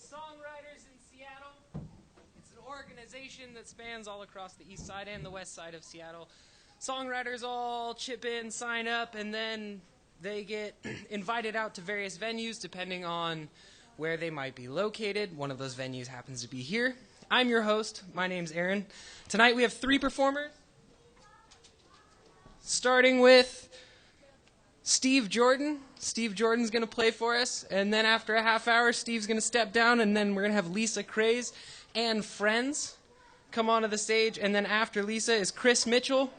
Songwriters in Seattle. It's an organization that spans all across the east side and the west side of Seattle. Songwriters all chip in, sign up, and then they get invited out to various venues depending on where they might be located. One of those venues happens to be here. I'm your host. My name's Aaron. Tonight we have 3 performers, starting with Steve Jordan. Steve Jordan's going to play for us, and then after a half hour, Steve's going to step down, and then we're going to have Lisa Craze and friends come onto the stage, and then after Lisa is Chris Mitchell,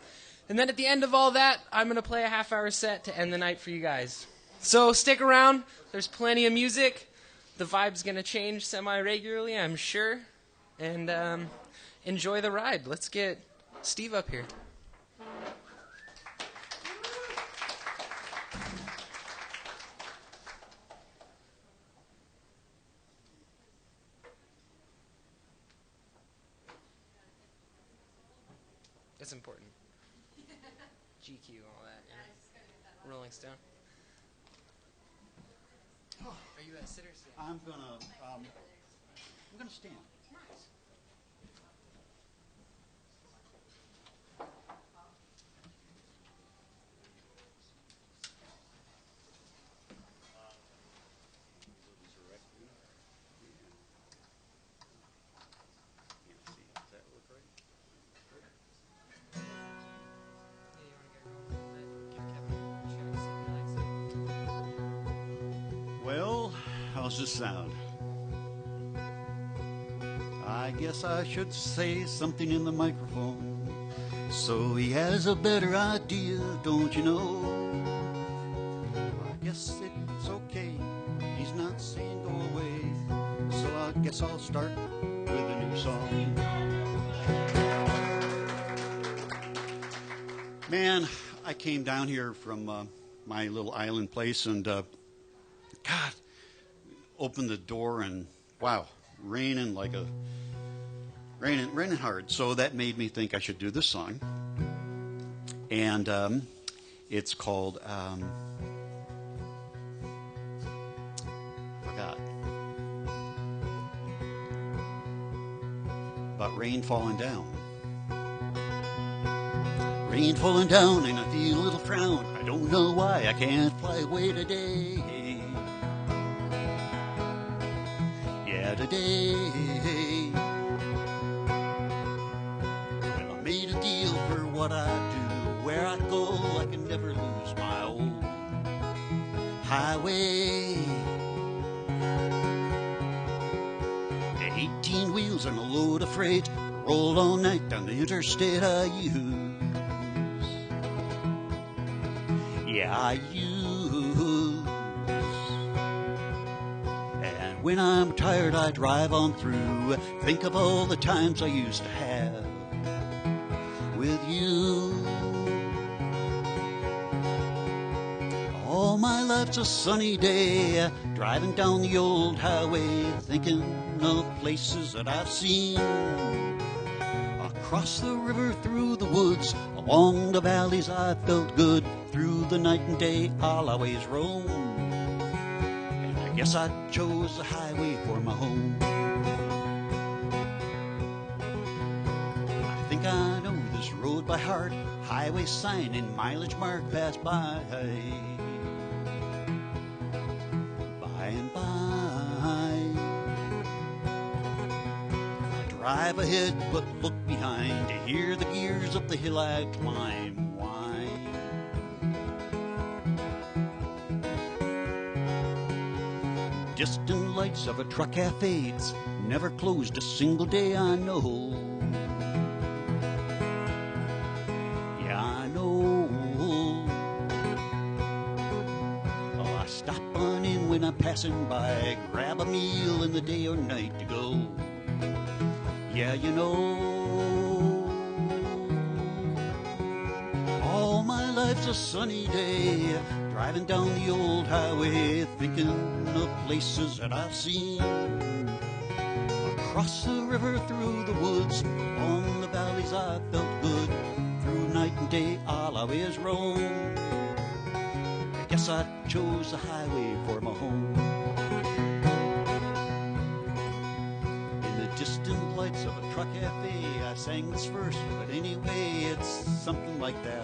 and then at the end of all that, I'm going to play a half-hour set to end the night for you guys. So stick around. There's plenty of music. The vibe's going to change semi-regularly, I'm sure, and enjoy the ride. Let's get Steve up here. That's important. GQ, all that, yeah. Rolling Stone. Oh, are you a sitter? I'm gonna stand. Nice. Well, how's this sound? I guess I should say something in the microphone so he has a better idea, don't you know? I guess it's okay, he's not saying go away, so I guess I'll start with a new song. Man, I came down here from my little island place and God, opened the door and wow, raining hard. So that made me think I should do this song. And it's called, forgot. About rain falling down. Rain falling down and I feel a little frown. I don't know why I can't fly away today. Yeah, today. Well, I made a deal for what I do. Where I go, I can never lose my old highway. The 18 wheels and a load of freight rolled all night down the interstate I use. Yeah, I use. And when I'm tired, I drive on through. Think of all the times I used to have with you. All my life's a sunny day, driving down the old highway, thinking of places that I've seen. Across the river, through the woods, along the valleys, I felt good. Through the night and day, I'll always roam. And I guess I chose the highway for my home. I think I know this road by heart. Highway sign and mileage mark pass by. By and by. I drive ahead but look behind to hear the gears up the hill I climb. Distant lights of a truck cafe, it's never closed a single day, I know. Yeah, I know. Oh, I stop on in when I'm passing by, grab a meal in the day or night to go. Yeah, you know. All my life's a sunny day, driving down the old highway, thinking of places that I've seen. Across the river, through the woods, on the valleys I felt good. Through night and day I'll always roam. I guess I chose the highway for my home. distant lights of a truck cafe. I sang this first, but anyway, it's something like that.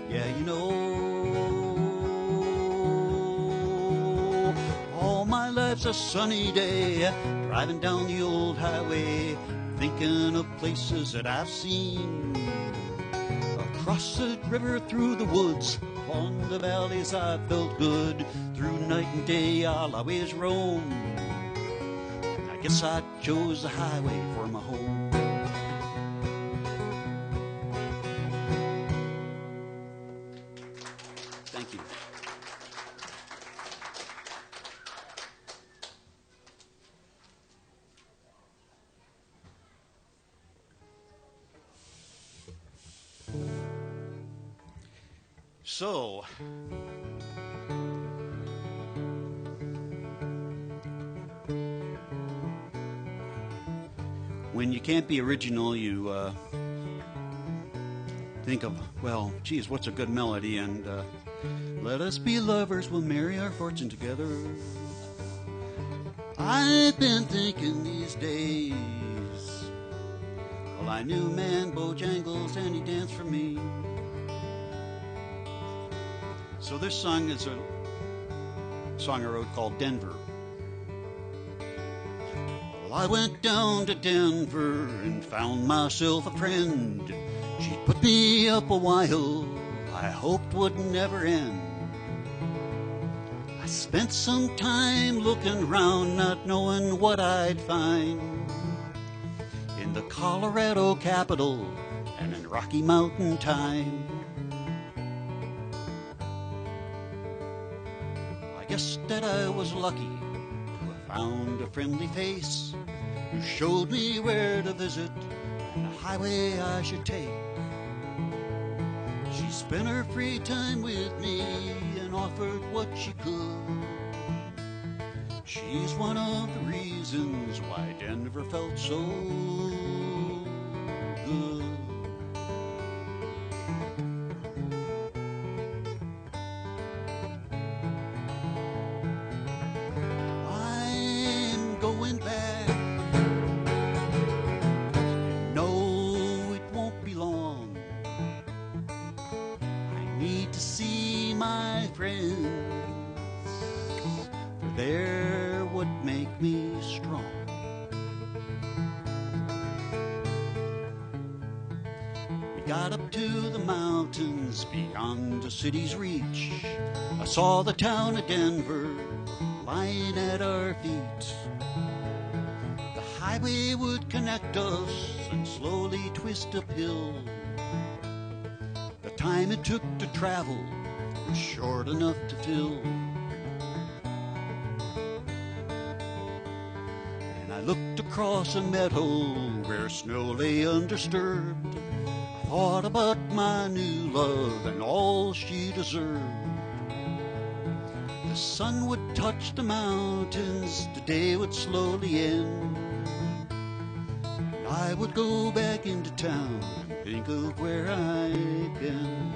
Yeah, you know, all my life's a sunny day, driving down the old highway, thinking of places that I've seen. Across the river, through the woods, along the valleys I felt good. Through night and day I'll always roam. I guess I chose the highway for my home. Thank you. So, when you can't be original, you think of, well, geez, what's a good melody? And let us be lovers, we'll marry our fortune together. I've been thinking these days, well, I knew man Bojangles and he danced for me. So this song is a song I wrote called Denver. Well, I went down to Denver and found myself a friend. She put me up a while I hoped would never end. I spent some time looking round, not knowing what I'd find in the Colorado capital and in Rocky Mountain time. I guess that I was lucky to have found a friendly face who showed me where to visit and the highway I should take. She spent her free time with me and offered what she could. She's one of the reasons why Denver felt so good. I'm going back. You know it won't be long. I need to see my friends, for they're what make me strong. We got up to the mountains beyond the city's reach. I saw the town of Denver lying at our feet. The highway would connect us and slowly twist uphill. The time it took to travel was short enough to fill. And I looked across a meadow where snow lay undisturbed. I thought about my new love and all she deserved. The sun would touch the mountains, the day would slowly end, and I would go back into town and think of where I've been.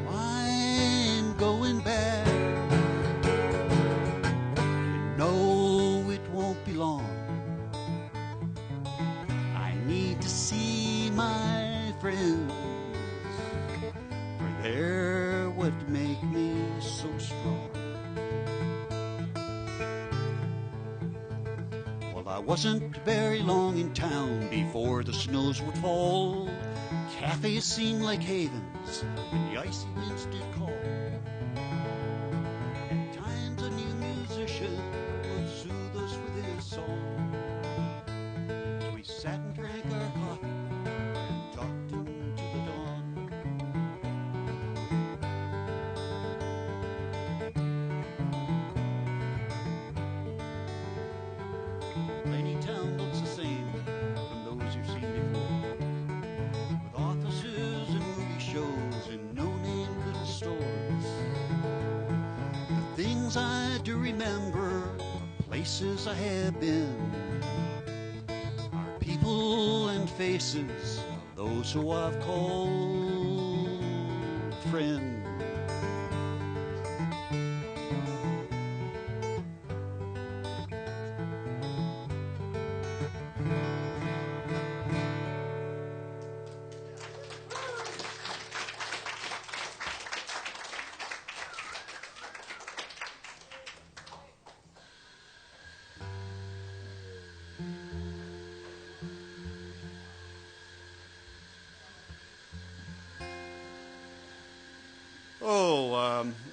I'm going back. You know it won't be long. I need to see my friends, for they're what make me so strong. Well, I wasn't very long in town before the snows would fall. Cafes seemed like havens when the icy winds did call. At times a new musician would soothe us with his song. We sat and drank our coffee and talked into the dawn. Any town looks the same from those you've seen before, with offices and movie shows and no-name little stores. The things I do remember are places I have been, are people and faces of those who I've called friend.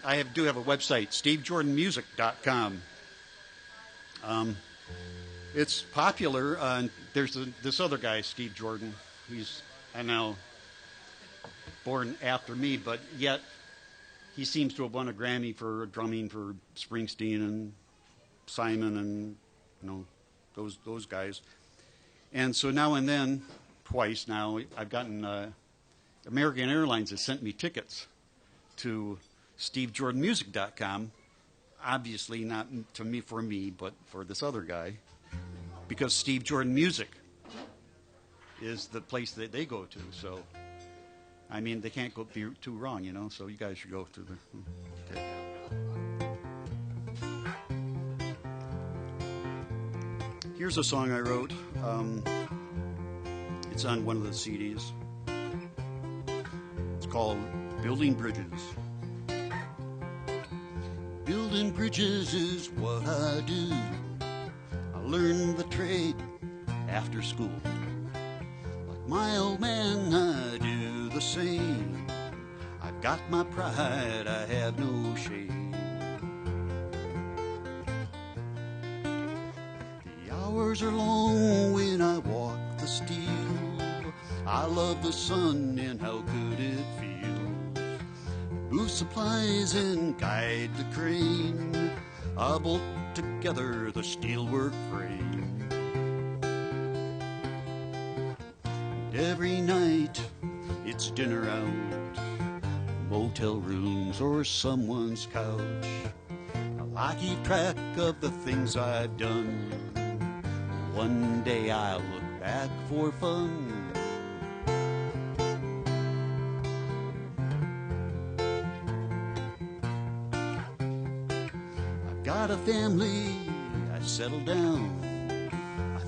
I do have a website, stevejordanmusic.com. It's popular. There's this other guy, Steve Jordan. He's, I know, born after me, but yet he seems to have won a Grammy for drumming for Springsteen and Simon and those guys. And so now and then, twice now, I've gotten American Airlines has sent me tickets to stevejordanmusic.com. Obviously not to me for me, but for this other guy, because Steve Jordan Music is the place that they go to. So, I mean, they can't go be too wrong, So you guys should go to the. Okay. Here's a song I wrote. It's on one of the CDs. It's called Building Bridges. Building bridges is what I do. I learned the trade after school. Like my old man, I do the same. I've got my pride, I have no shame. The hours are long when I walk the steel. I love the sun and how good it feels. Move supplies and guide the crane. I bolt together the steelwork frame. And every night it's dinner out, motel rooms or someone's couch. I keep track of the things I've done. One day I'll look back for fun. Got a family, I settled down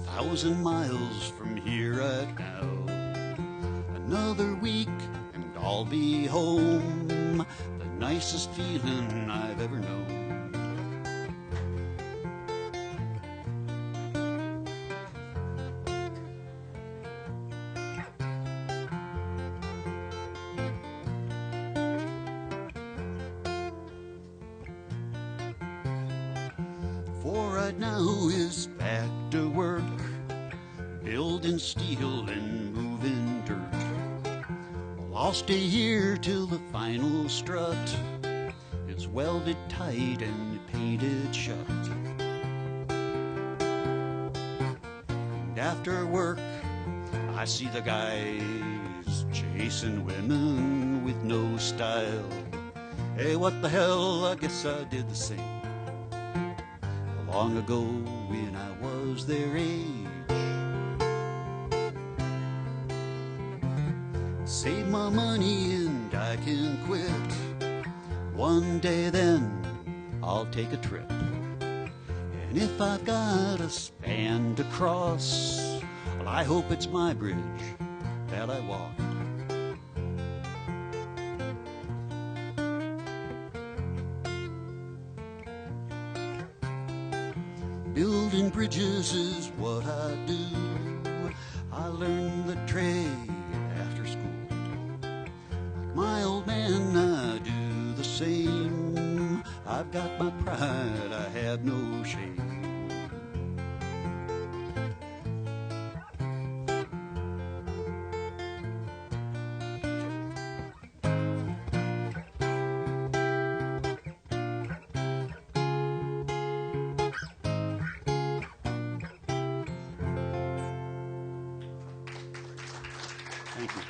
1,000 miles from here right now. Another week and I'll be home, the nicest feeling I've ever known. For right now is back to work, building steel and moving dirt. Well, I'll stay here till the final strut is welded tight and painted shut. And after work, I see the guys chasing women with no style. Hey, what the hell, I guess I did the same. Long ago when I was their age. Save my money and I can quit. One day then I'll take a trip. And if I've got a span to cross, well, I hope it's my bridge that I walk. Building bridges is what I do. I learned the trade after school. Like my old man, I do the same. I've got my pride, I have no shame. Thank you.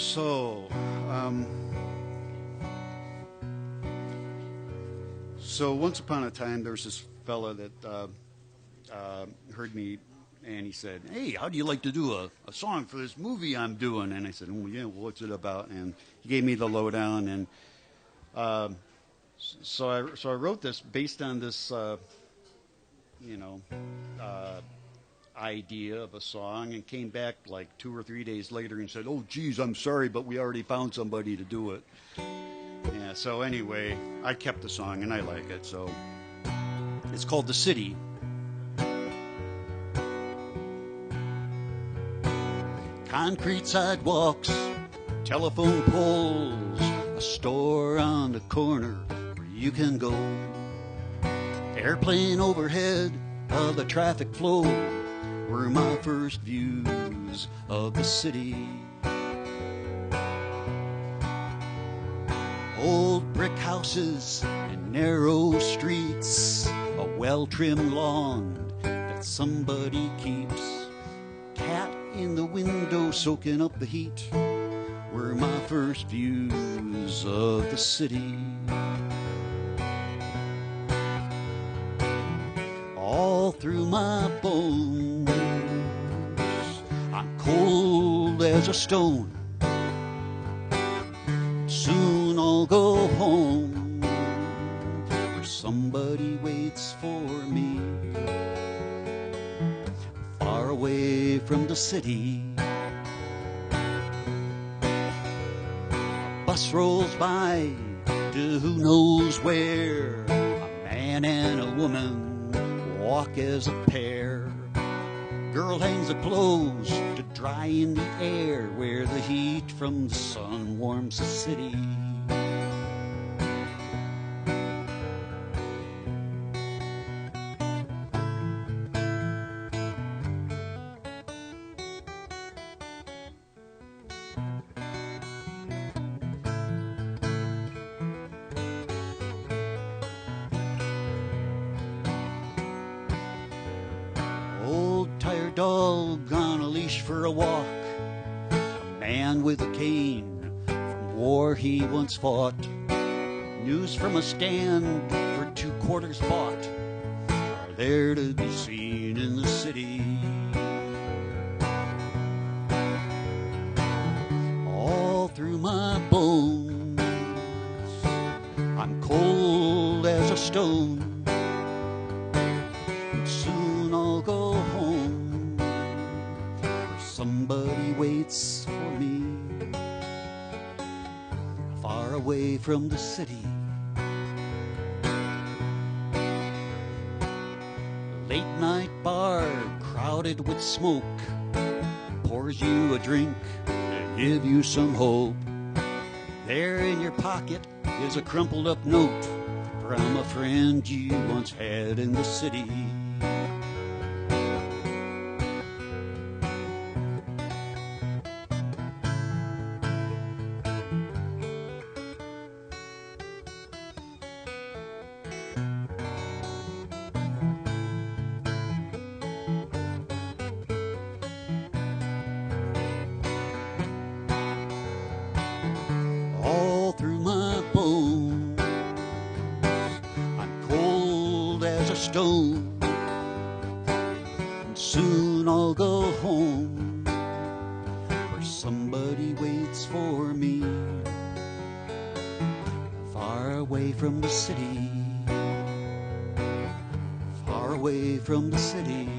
So, once upon a time, there was this fella that heard me, and he said, "Hey, how do you like to do a song for this movie I'm doing?" And I said, "Oh, yeah, well, what's it about?" And he gave me the lowdown, and so I wrote this based on this, idea of a song, and came back like 2 or 3 days later and said, "Oh, geez, I'm sorry, but we already found somebody to do it." Yeah. So anyway, I kept the song, and I like it. So it's called "The City." Concrete sidewalks, telephone poles, a store on the corner where you can go. Airplane overhead of the traffic flow were my first views of the city. Old brick houses and narrow streets, a well-trimmed lawn that somebody keeps. Cat in the window soaking up the heat were my first views of the city. All through my bones, I'm cold as a stone. Soon I'll go home where somebody waits for me, far away from the city. A bus rolls by to who knows where. A man and a woman walk as a pair. Girl hangs the clothes to dry in the air where the heat from the sun warms the city. Dog on a leash for a walk, a man with a cane from war he once fought. News from a stand for 2 quarters bought are there to be seen in the city. All through my bones, I'm cold as a stone. Soon I'll go home. Somebody waits for me, far away from the city. Late night bar, crowded with smoke, pours you a drink to give you some hope. There in your pocket is a crumpled up note from a friend you once had in the city. All through my bones, I'm cold as a stone. And soon I'll go home where somebody waits for me, far away from the city, far away from the city.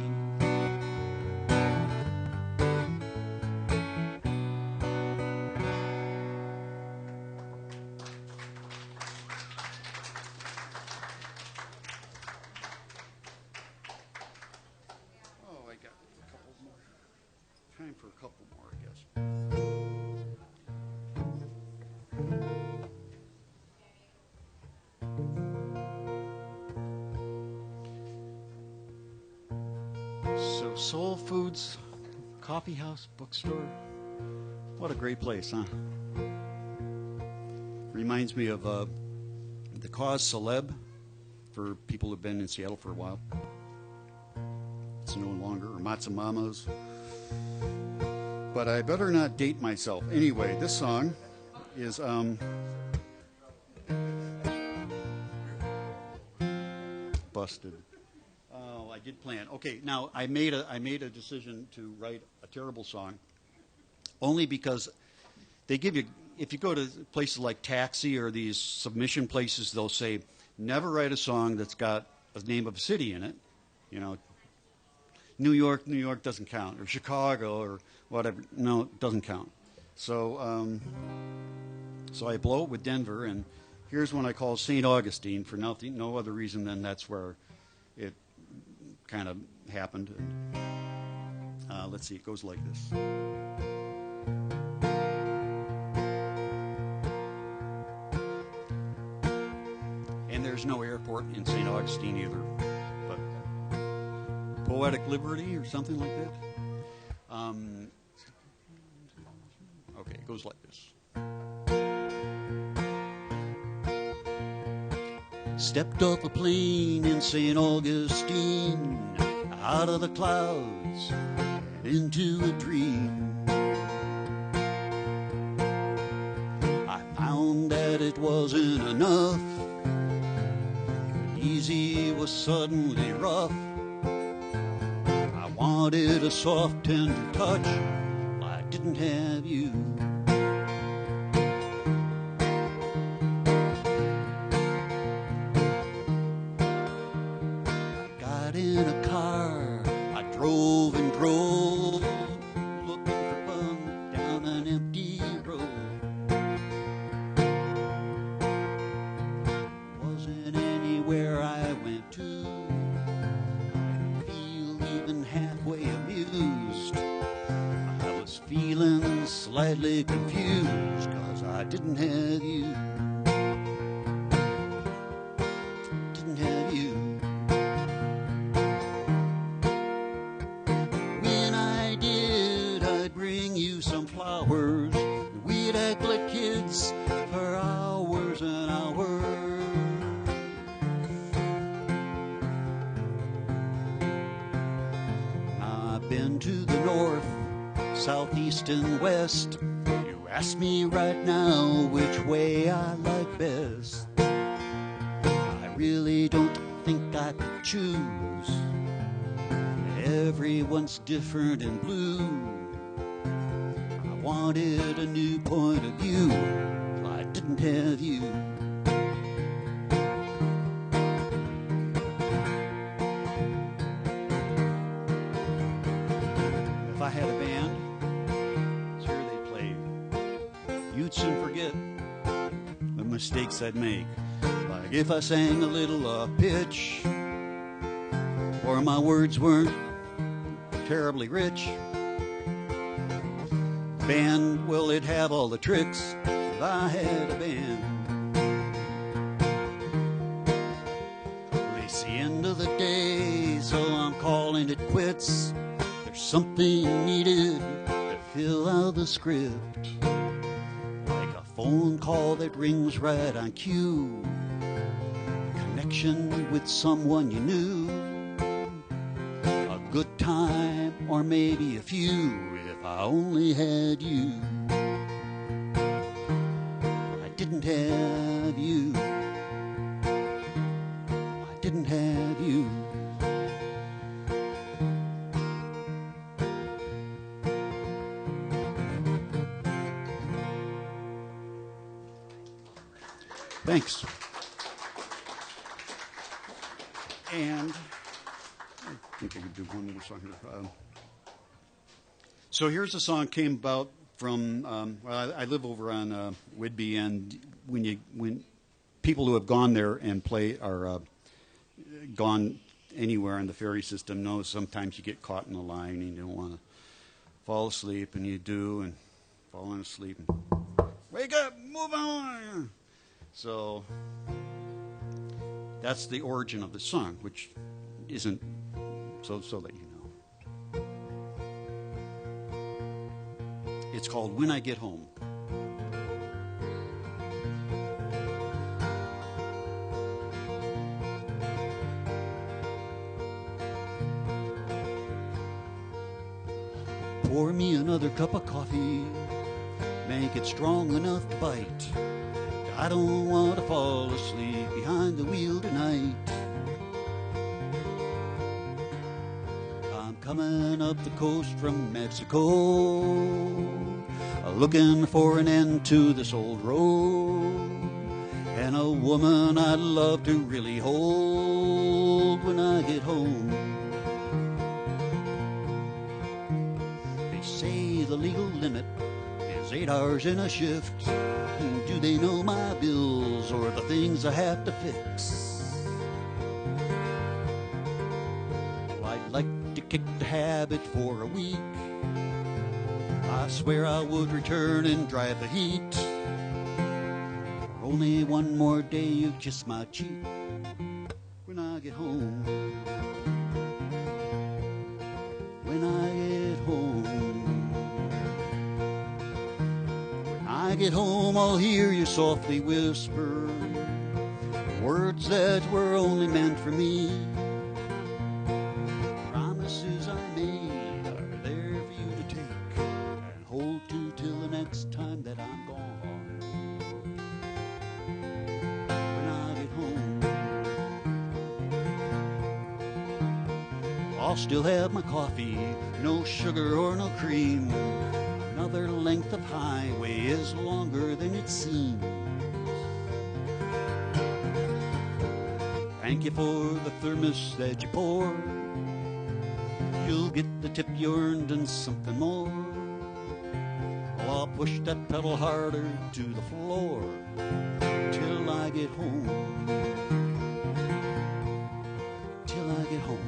Time for a couple more, I guess. So, SoulFood's CoffeeHouse bookstore. What a great place, huh? Reminds me of the Cause Celeb for people who've been in Seattle for a while. It's no longer, or Matsumamas. But I better not date myself. Anyway, this song is busted. Oh, I did plan. Okay, now I made a decision to write a terrible song, only because they give you, if you go to places like Taxi or these submission places, they'll say never write a song that's got the name of a city in it. You know, New York doesn't count, or Chicago, or whatever. No, it doesn't count. So, so I blow it with Denver, and here's one I call St. Augustine for nothing, no other reason than that's where it kind of happened. And, let's see, it goes like this. And there's no airport in St. Augustine either. Poetic Liberty or something like that. Okay, it goes like this. Stepped off a plane in St. Augustine, out of the clouds into a dream. I found that it wasn't enough. Easy was suddenly rough. Wanted a soft, tender touch. I didn't have you. I got in a car. I drove and drove, looking for fun down an empty road. Wasn't anywhere I went to. Halfway amused. I was feeling slightly confused, 'cause I didn't have you. Didn't have you. When I did, I'd bring you some flowers. We'd act like kids for hours and hours. Been to the north, southeast, and west. You ask me right now which way I like best. I really don't think I could choose. Everyone's different and blue. I wanted a new point of view. I didn't have you. If I had a band, sure they'd play. You'd soon forget the mistakes I'd make. Like if I sang a little off pitch, or my words weren't terribly rich. Band, well, it'd have all the tricks if I had a band. Well, it's the end of the day, so I'm calling it quits. Something needed to fill out the script, like a phone call that rings right on cue, connection with someone you knew, a good time or maybe a few, if I only had you. I didn't have you. I didn't have you. Thanks. And I think I could do one more song here. So here's a song came about from. Well, I live over on Whidbey, and when people who have gone there and play are gone anywhere on the ferry system know sometimes you get caught in the line and you don't want to fall asleep, and you do, and falling asleep. And, wake up, move on. So that's the origin of the song, which isn't so that you know. It's called When I Get Home. Pour me another cup of coffee, make it strong enough to bite. I don't want to fall asleep behind the wheel tonight. I'm coming up the coast from Mexico, looking for an end to this old road, and a woman I'd love to really hold when I get home. They say the legal limit is 8 hours in a shift. Do they know my bills or the things I have to fix? Well, I'd like to kick the habit for a week. I swear I would return and drive the heat. For only one more day you kiss my cheek when I get home. When I get home. When I get home, I'll hear you softly whisper words that were only meant for me. Promises I made are there for you to take and hold to till the next time that I'm gone. When I get home, I'll still have my coffee, no sugar or no cream. Another length of highway is longer than it seems. Thank you for the thermos that you poured. You'll get the tip you earned and something more. Oh, I'll push that pedal harder to the floor till I get home. Till I get home.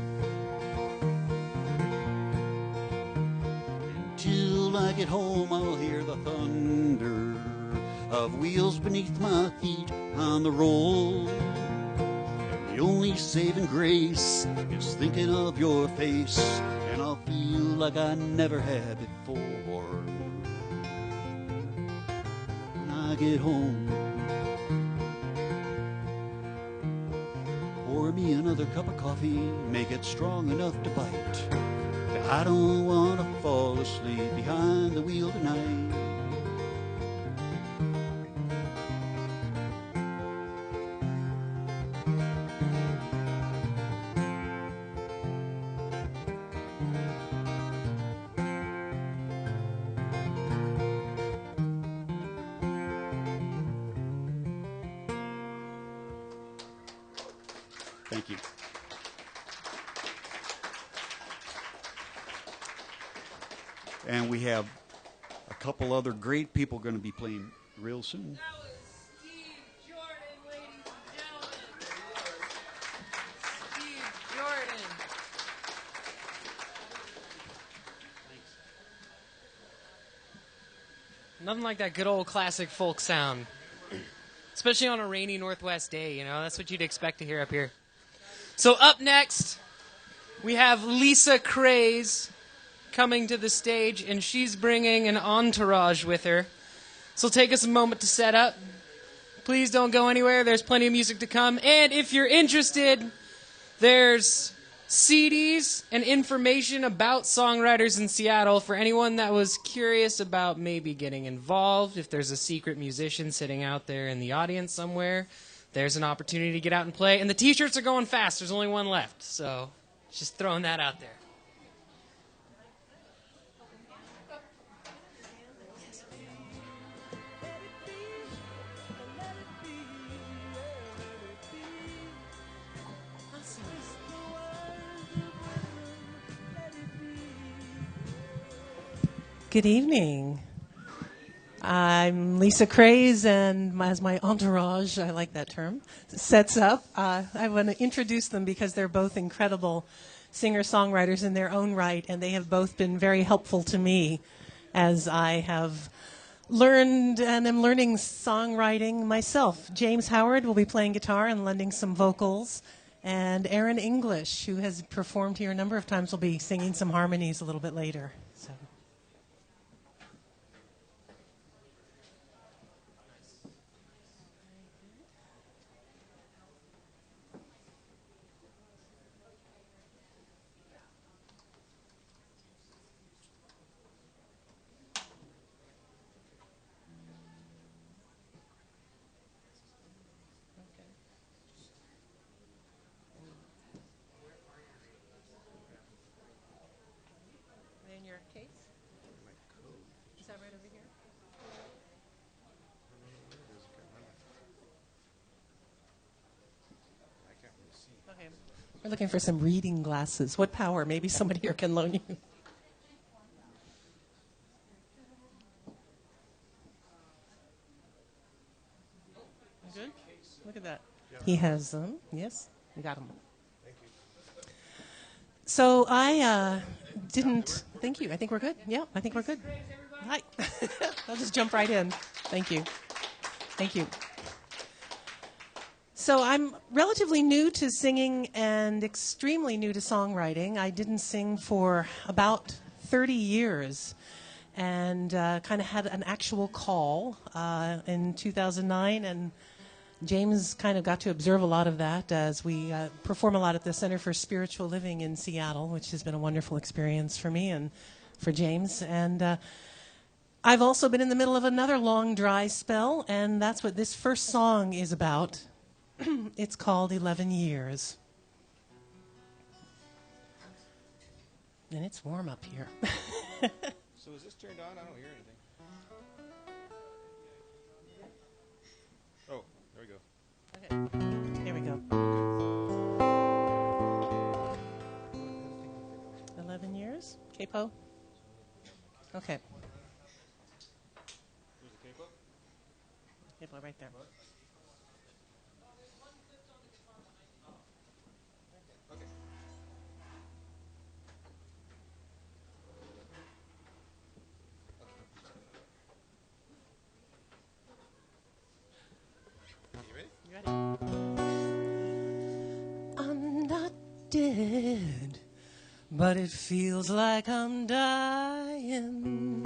Till I get home, I'll hear the thunder of wheels beneath my feet on the road. The only saving grace is thinking of your face, and I'll feel like I never had before. When I get home, pour me another cup of coffee, make it strong enough to bite. I don't want to fall asleep behind the wheel tonight. Thank you. And we have a couple other great people going to be playing real soon. That was Steve Jordan, ladies and gentlemen. Steve Jordan. Nothing like that good old classic folk sound. Especially on a rainy Northwest day, you know, that's what you'd expect to hear up here. So up next, we have Lisa Craze coming to the stage, and she's bringing an entourage with her. So take us a moment to set up. Please don't go anywhere. There's plenty of music to come. And if you're interested, there's CDs and information about Songwriters in Seattle for anyone that was curious about maybe getting involved. If there's a secret musician sitting out there in the audience somewhere, there's an opportunity to get out and play. And the t-shirts are going fast. There's only one left. So just throwing that out there. Good evening. I'm Lisa Craze, and as my entourage, I like that term, sets up, I want to introduce them because they're both incredible singer-songwriters in their own right, and they have both been very helpful to me as I have learned and am learning songwriting myself. James Howard will be playing guitar and lending some vocals, and Aaron English, who has performed here a number of times, will be singing some harmonies a little bit later. So. We're looking for some reading glasses. What power? Maybe somebody here can loan you. Good? Look at that. He has them. Yes, you got them. Thank you. So I didn't. Thank you. I think we're good. Yeah, I think we're good. Hi. I'll just jump right in. Thank you. Thank you. So I'm relatively new to singing and extremely new to songwriting. I didn't sing for about 30 years and kind of had an actual call in 2009, and James kind of got to observe a lot of that as we perform a lot at the Center for Spiritual Living in Seattle, which has been a wonderful experience for me and for James. And I've also been in the middle of another long dry spell, and that's what this first song is about. It's called 11 Years. And it's warm up here. So is this turned on? I don't hear anything. Oh, there we go. Okay. Here we go. 11 years? Capo? Okay. There's a capo? Capo right there. Okay. You ready? You ready? I'm not dead, but it feels like I'm dying.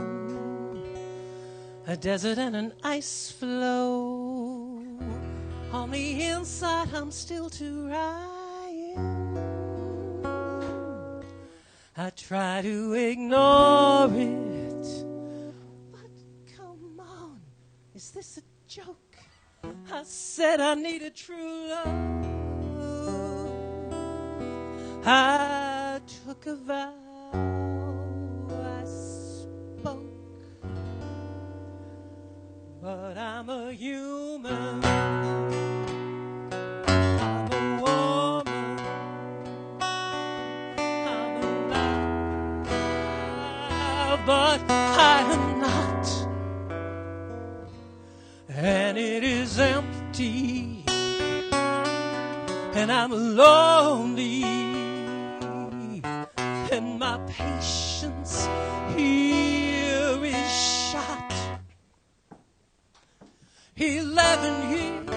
A desert and an ice floe. On the inside, I'm still trying. I try to ignore it, but come on, is this a joke? I said I needed true love. I took a vow. I spoke. But I'm a human. I'm a woman. I'm alive, but I am not. And it is empty, and I'm lonely, and my patience here is shot. 11 years,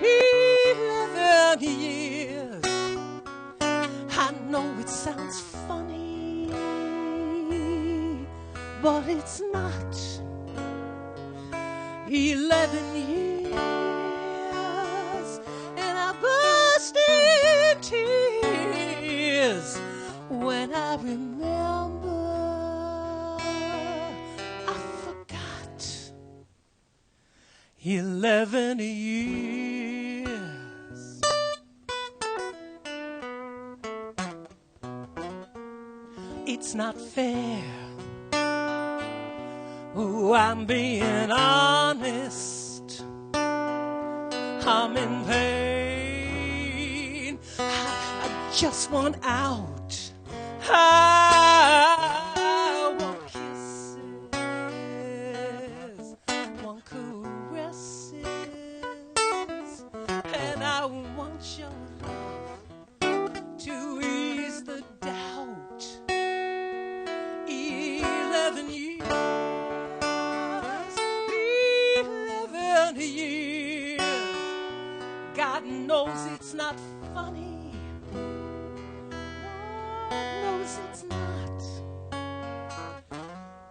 11 years. I know it sounds funny, but it's not. 11 years, and I burst in tears when I remember I forgot. 11 years. It's not fair. Oh, I'm being honest. I'm in pain. I just want out. I want kisses, want caresses, and I want your love to ease the doubt. 11 years. 11 years. God knows it's not funny. God knows it's not.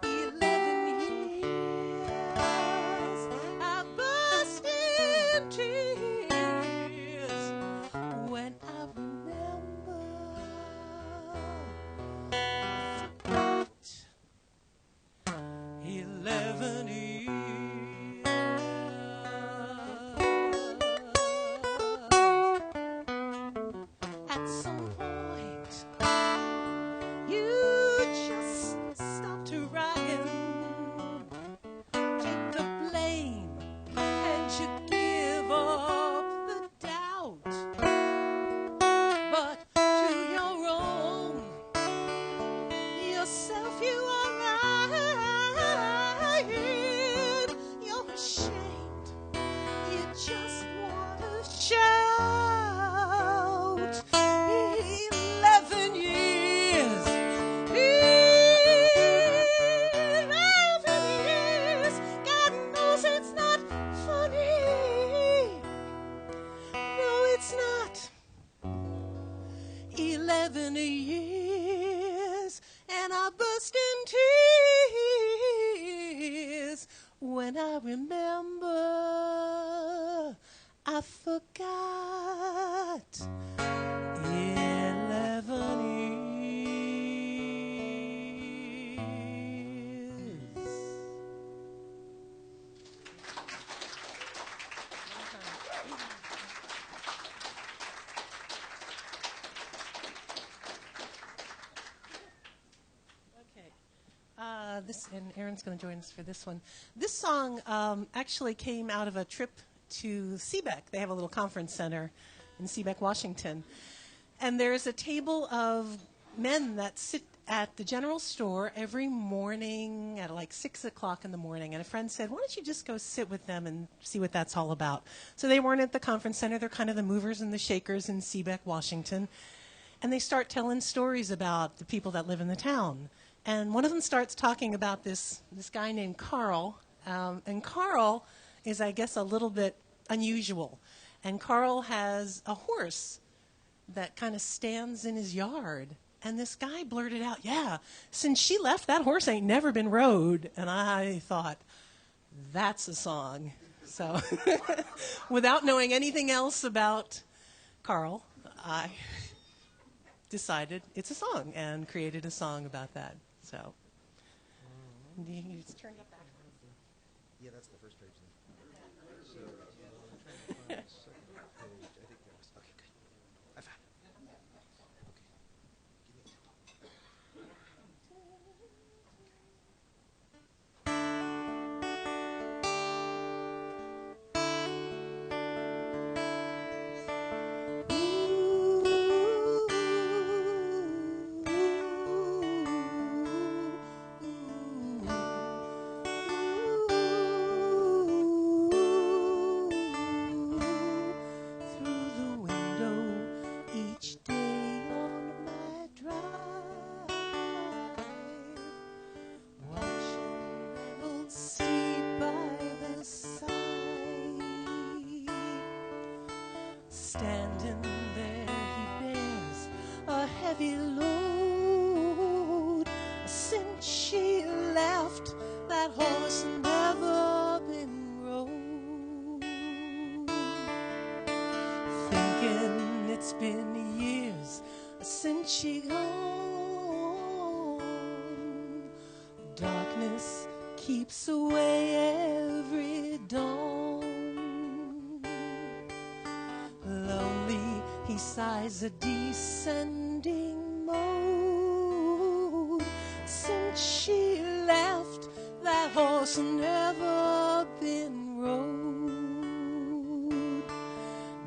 11 years. I burst in tears when I remember I forgot. 11 years. At some point, you 11 years, and I burst in tears when I remember I forgot 11 years. And Aaron's going to join us for this one. This song actually came out of a trip to Seebeck. They have a little conference center in Seebeck, Washington. And there's a table of men that sit at the general store every morning at like 6 o'clock in the morning. And a friend said, why don't you just go sit with them and see what that's all about? So they weren't at the conference center. They're kind of the movers and the shakers in Seebeck, Washington. And they start telling stories about the people that live in the town. And one of them starts talking about this guy named Carl. And Carl is, I guess, a little bit unusual. And Carl has a horse that kind of stands in his yard. And this guy blurted out, yeah, since she left, that horse ain't never been rode. And I thought, that's a song. So without knowing anything else about Carl, I decided it's a song and created a song about that. So, you just turned up that. Yeah, that's the first page. So, I'm trying to find the second page. I think that was, okay, good. I found it. Okay. Give me Standing there, he bears a heavy load. Since she left, that horse never been rode. Thinking it's been years since she gone. Darkness keeps away every dawn. Lonely, he sighs a descending moan. Since she left, that horse never been rode.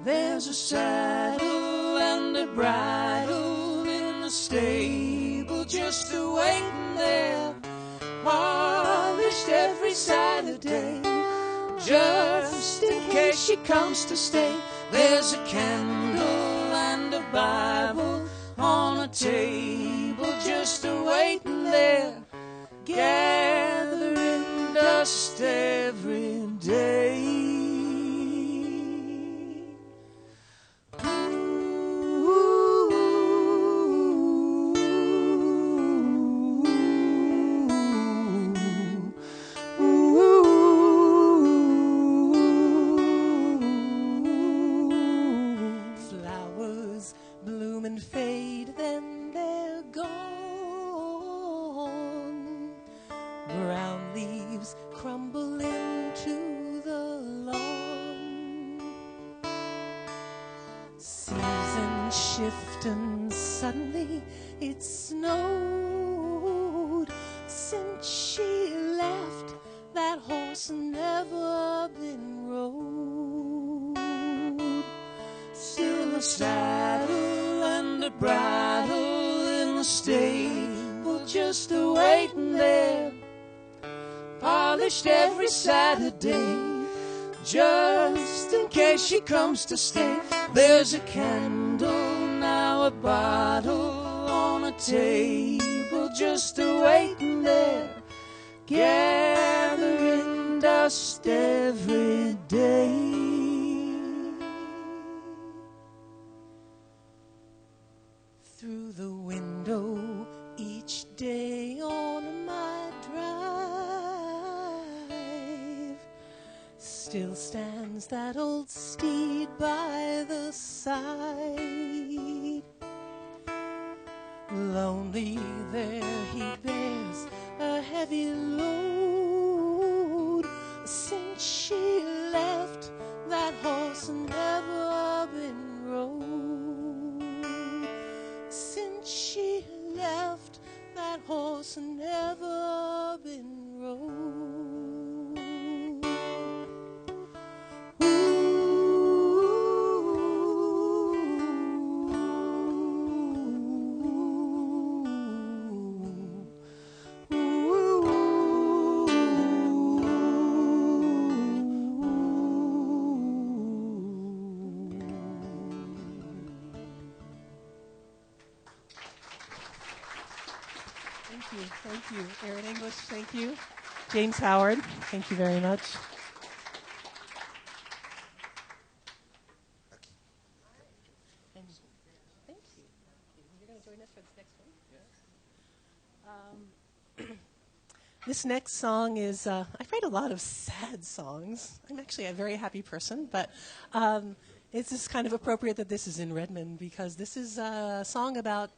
There's a saddle and a bridle in the stable, just a-waiting there, polished every Saturday, just in case she comes to stay. There's a candle and a Bible on a table, just a-waiting there, gathering dust every day. Crumble into the lawn. Season shift and suddenly it snowed. Since she left, that horse never been rode. Still a saddle and a bridle in the stable, just a-waiting there, polished every Saturday, just in case she comes to stay. There's a candle, now a bottle on a table, just a-waiting there, gathering dust every day. Through the window each day on my drive still stands that old steed by the side. Lonely there he bears a heavy load. Since she left, that horse never been rode. Since she left, that horse never been rode. Thank you. Aaron English, thank you. James Howard, thank you very much. And thank you. You're going to join us for this next one? This next song is, I write a lot of sad songs. I'm actually a very happy person, but it's just kind of appropriate that this is in Redmond because this is a song about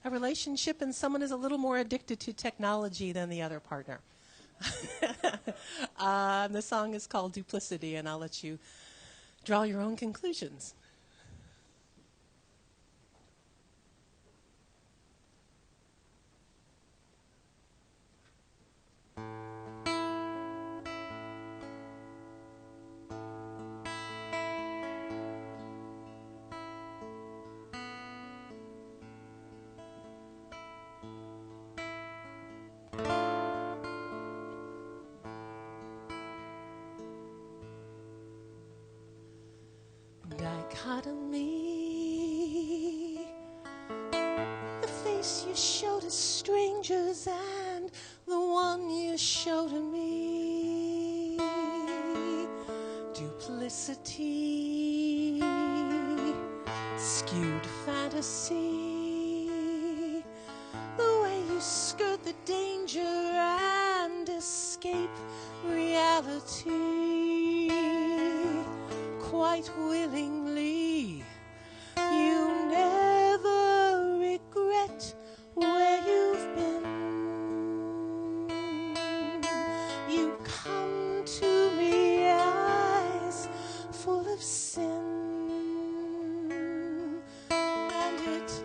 a relationship and someone is a little more addicted to technology than the other partner. The song is called Duplicity, and I'll let you draw your own conclusions. Dichotomy, the face you show to strangers and the one you show to me. Duplicity, skewed fantasy, the way you skirt the danger and escape reality. Quite willingly, you never regret where you've been. You come to me eyes full of sin, and it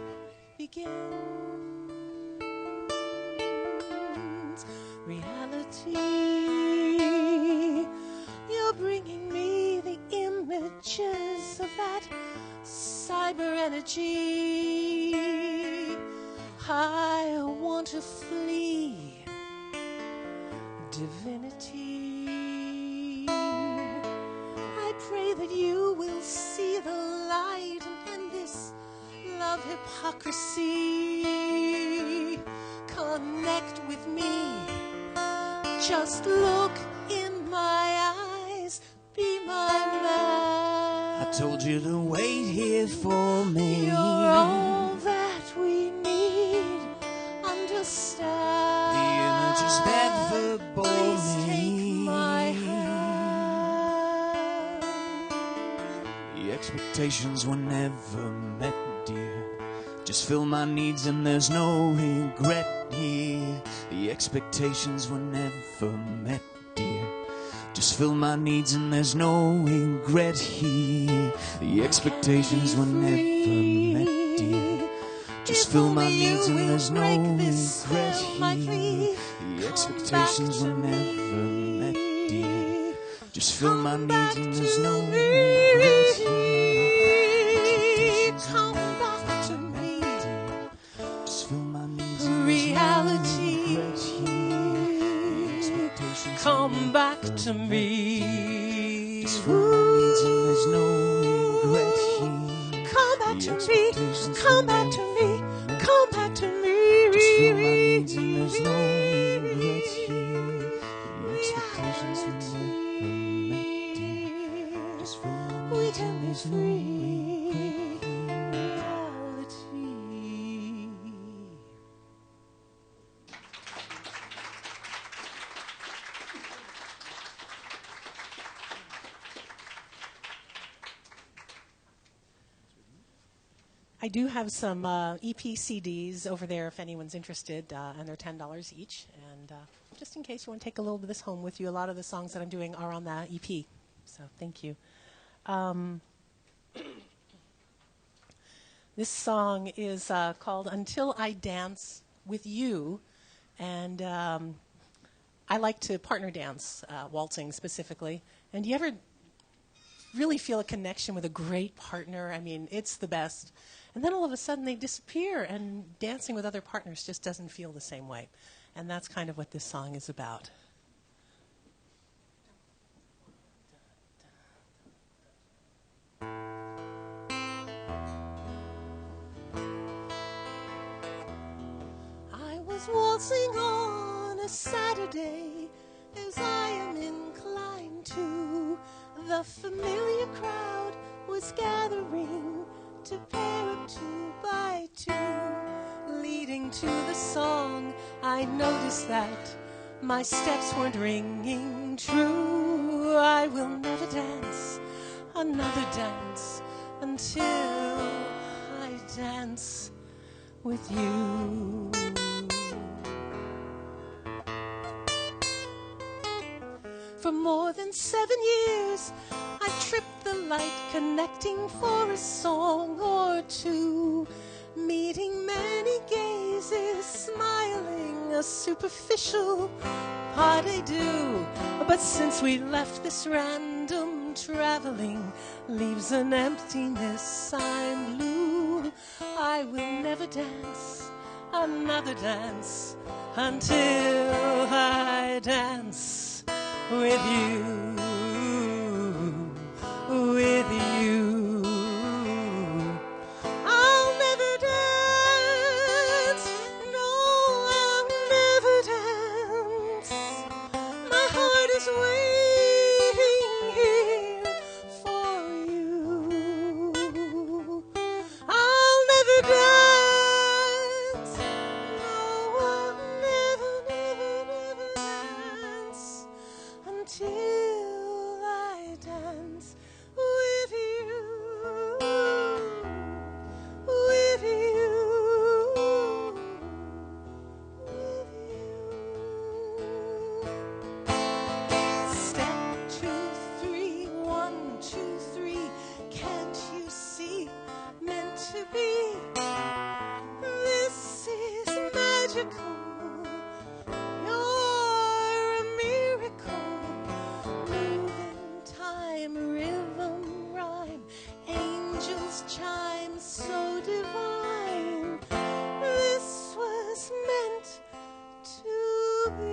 begins. Reality, you're bringing me the images of that cyber energy. I want to flee divinity. I pray that you will see the light and end this love hypocrisy. Connect with me, just look in my eyes, be my man. I told you to wait here for me. You're all that we need. Understand. The image is bad for Please me. take my hand. The expectations were never met, dear. Just fill my needs and there's no regret here. The expectations were never met, dear. Just fill my needs and there's no regret here. The expectations were never met, dear. Just fill my needs and there's no regret here. The expectations were never met, dear. Just fill my needs and there's no regret here. Come back to me. Just fill my needs and there's no Reality. regret here. The expectations were Come never back to met, me. Just fill my needs and there's no regret here. Come back The to me. expectations Come were back to never me. met. Come back to me. Just fill my needs and there's no regret here. The expectations were never met, dear. Just fill my We needs can and be there's no free. regret here. Reality. I do have some EP CDs over there if anyone's interested, and they're $10 each. And just in case you want to take a little bit of this home with you, a lot of the songs that I'm doing are on the EP. So thank you. This song is called Until I Dance With You. And I like to partner dance, waltzing specifically. And do you ever really feel a connection with a great partner? I mean, it's the best. And then all of a sudden they disappear, and dancing with other partners just doesn't feel the same way. And that's kind of what this song is about. I was waltzing on a Saturday, as I am inclined to. The familiar crowd was gathering to pair up 2 by 2. Leading to the song, I noticed that my steps weren't ringing true. I will never dance another dance until I dance with you. For more than 7 years, I tripped the light, connecting for a song or two, meeting many gazes, smiling, a superficial pas-de-deux. But since we left, this random traveling leaves an emptiness. I'm blue. I will never dance another dance until I dance with you, with you. I'll never dance, no, I'll never dance. My heart is waiting here for you. I'll never dance, no, I'll never, never, never dance until I dance with you, with you, with you. Step 2, 3, 1, 2, 3. Can't you see? Meant to be. This is magical. You're a miracle. Moving time, rhythm, rhyme, angels chime, so divine. This was meant to be.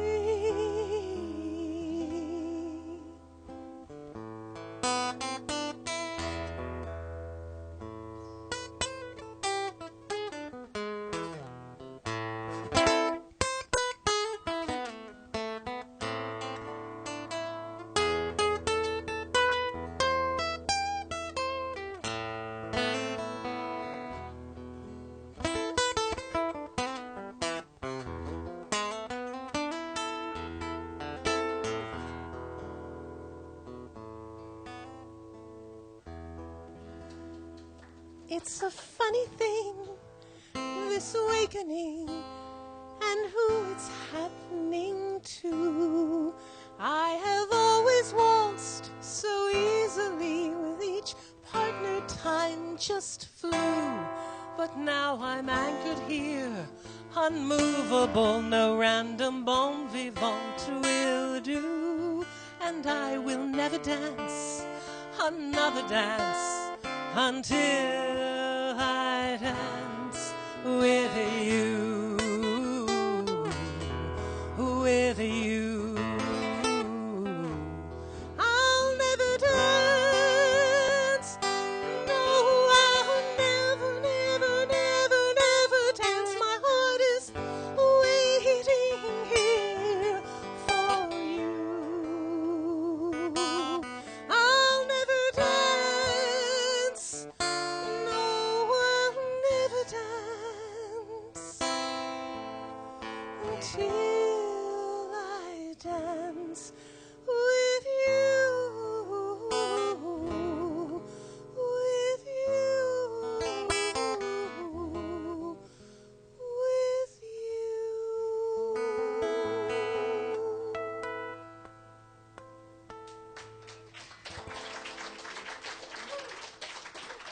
It's a funny thing, this awakening, and who it's happening to. I have always waltzed so easily with each partner, time just flew. But now I'm anchored here, unmovable, no random bon vivant will do. And I will never dance another dance until I dance with you, with you. I'll never dance, no, I'll never, never, never, never dance. My heart is waiting here for you. I'll never dance, no, I'll never dance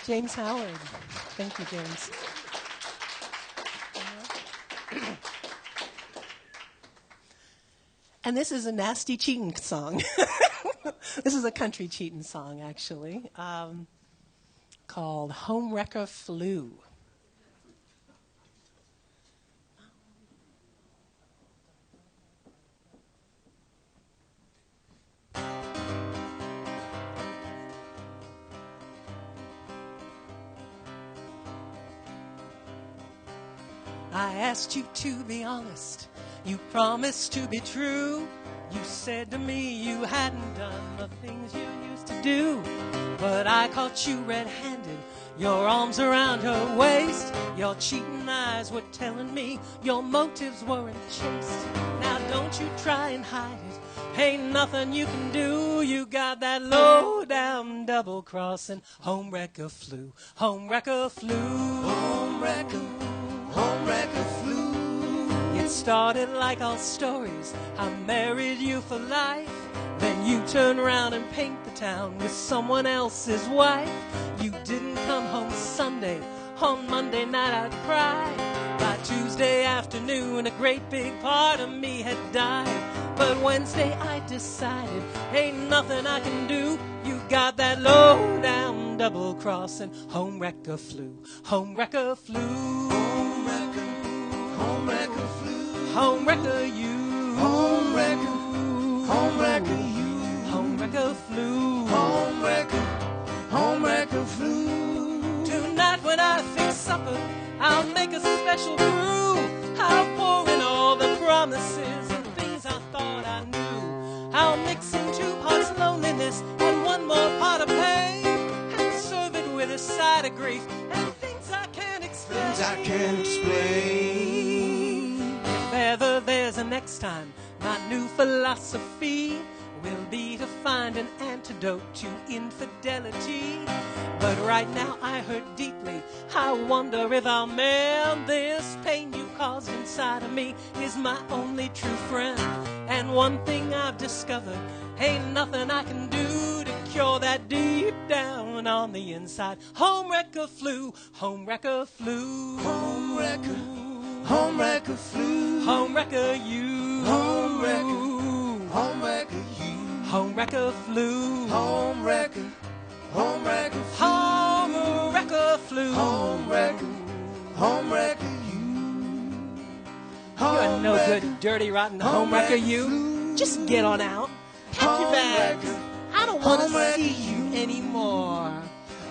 James Howard. Thank you, James. And this is a nasty cheating song. This is a country cheating song, actually, called Home Wrecker Flu. I asked you to be honest. You promised to be true. You said to me you hadn't done the things you used to do. But I caught you red-handed, your arms around her waist. Your cheating eyes were telling me your motives weren't chaste. Now don't you try and hide it. Ain't nothing you can do. You got that low-down double-crossing home wrecker flu. Home wrecker flu. Home wrecker. Home wrecker flu. It started like all stories. I married you for life. Then you turn around and paint the town with someone else's wife. You didn't come home Sunday. On Monday night I'd cry. By Tuesday afternoon a great big part of me had died. But Wednesday I decided ain't nothing I can do. You got that low down double crossing home wrecker flu. Home wrecker flu. Home wrecker. Home wrecker flu. Home wrecker you. Home wrecker. Home wrecker you. Home wrecker flu. Home wrecker. Home wrecker flu. Tonight when I fix supper, I'll make a special brew. I'll pour in all the promises and things I thought I knew. I'll mix in 2 parts loneliness and 1 more part of pain, and serve it with a side of grief and things I can't explain. Things I can't explain. If ever there's a next time, my new philosophy will be to find an antidote to infidelity. But right now I hurt deeply. I wonder if I'll mend this. Pain you caused inside of me is my only true friend. And one thing I've discovered, ain't nothing I can do to cure that deep down on the inside. Home wrecker flu. Home wrecker flu. Home wrecker. Home wrecker flu. Home wrecker you. Home wrecker. Home wrecker you. Home wrecker flu. Home wrecker. Home wrecker flu. Home wrecker flu. Home wrecker. Home wrecker you. You're no good, dirty, rotten home wrecker you. Just get on out. Pack your bags. I don't want to see you anymore.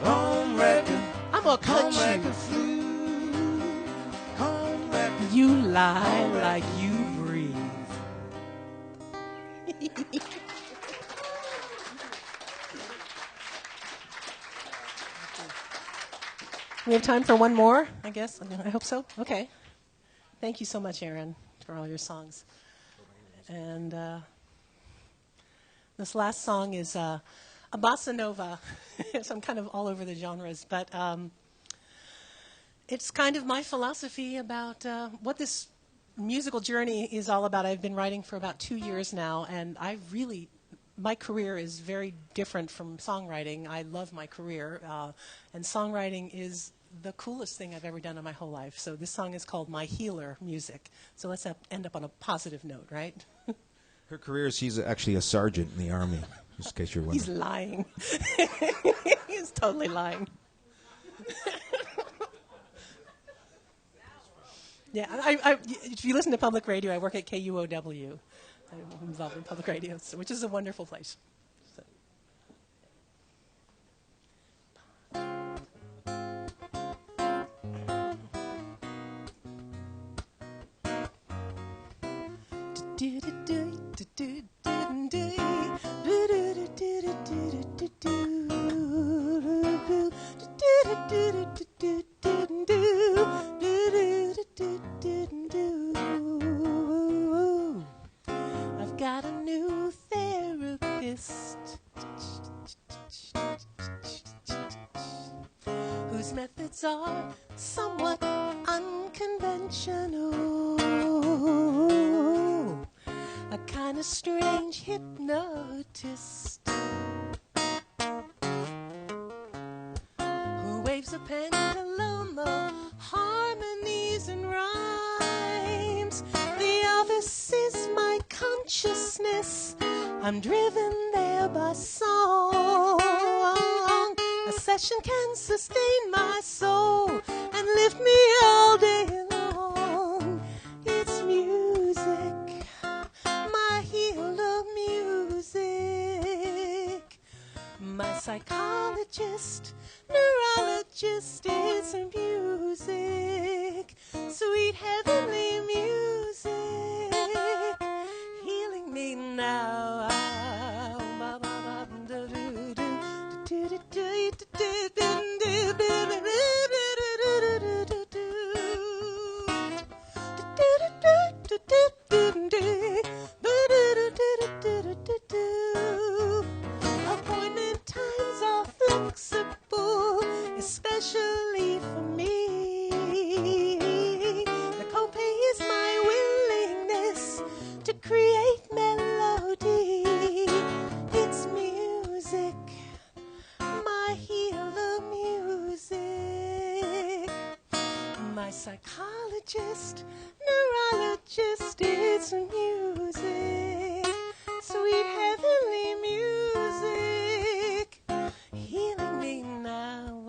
Home wrecker. I'm gonna cut you. You lie like you breathe. We have time for one more, I guess. I hope so. Okay. Thank you so much, Aaron, for all your songs. And this last song is a bossa nova. So I'm kind of all over the genres, but it's kind of my philosophy about what this musical journey is all about. I've been writing for about 2 years now, and my career is very different from songwriting. I love my career, and songwriting is the coolest thing I've ever done in my whole life. So this song is called My Healer Music. So let's end up on a positive note, right? Her career is she's actually a sergeant in the Army, just in case you're wondering. He's lying. He's totally lying. Yeah, if you listen to public radio, I work at KUOW. I'm involved in public radio, which is a wonderful place. So. I've got a new therapist whose methods are somewhat unconventional. A kind of strange hypnotist who waves a pendulum of harmonies and rhymes. The office is my consciousness. I'm driven there by song. A session can sustain my soul and lift me all day long. It's music, my healer music. My psychologist, neurologist is music. Sweet heavenly music, healing me now. Appointment times are flexible, especially for me. The copay is my willingness to create melody. It's music, my healer music. My psychologist, neurologist, it's music. Sweet heavenly music, healing me now.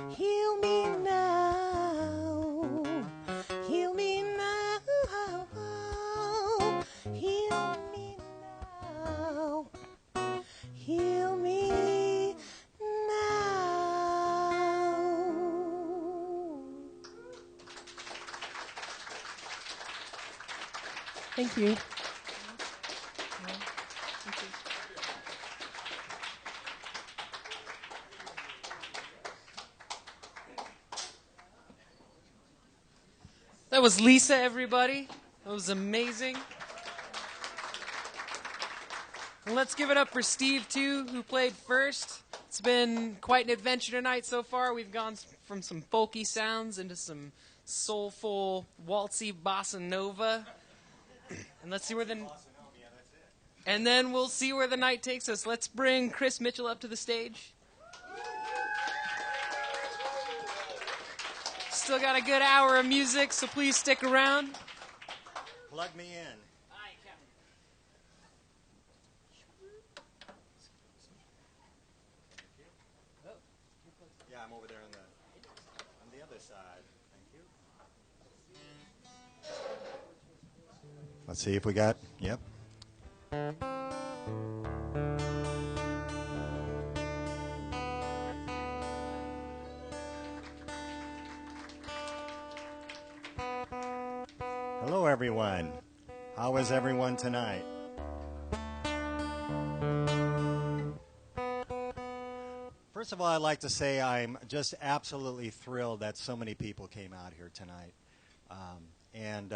Heal me now. Heal me now. Heal me now. Heal me now. Heal me now. Thank you. That was Lisa, everybody. That was amazing. And let's give it up for Steve, too, who played first. It's been quite an adventure tonight so far. We've gone from some folky sounds into some soulful, waltzy bossa nova. And let's see where and then we'll see where the night takes us. Let's bring Chris Mitchell up to the stage. Still got a good hour of music, so please stick around. Plug me in. Yeah, I'm over there on the other side. Thank you. Let's see if we got. Yep. Hello, everyone. How is everyone tonight? First of all, I'd like to say I'm just absolutely thrilled that so many people came out here tonight. And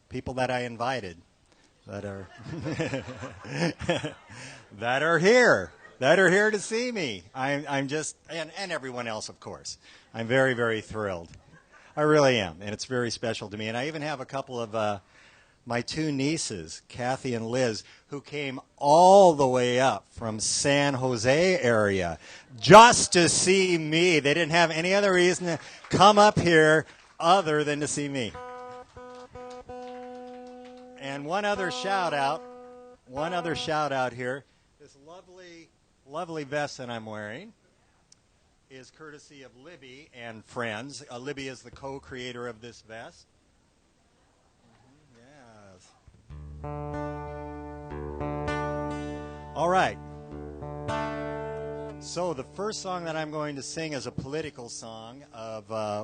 people that I invited that are that are here to see me. I'm just, and everyone else, of course. I'm very, very thrilled. I really am, and it's very special to me. And I even have a couple of my two nieces, Kathy and Liz, who came all the way up from San Jose area just to see me. They didn't have any other reason to come up here other than to see me. And one other shout out here. This lovely vest that I'm wearing is courtesy of Libby and friends. Libby is the co-creator of this vest. Yes. All right. So the first song that I'm going to sing is a political song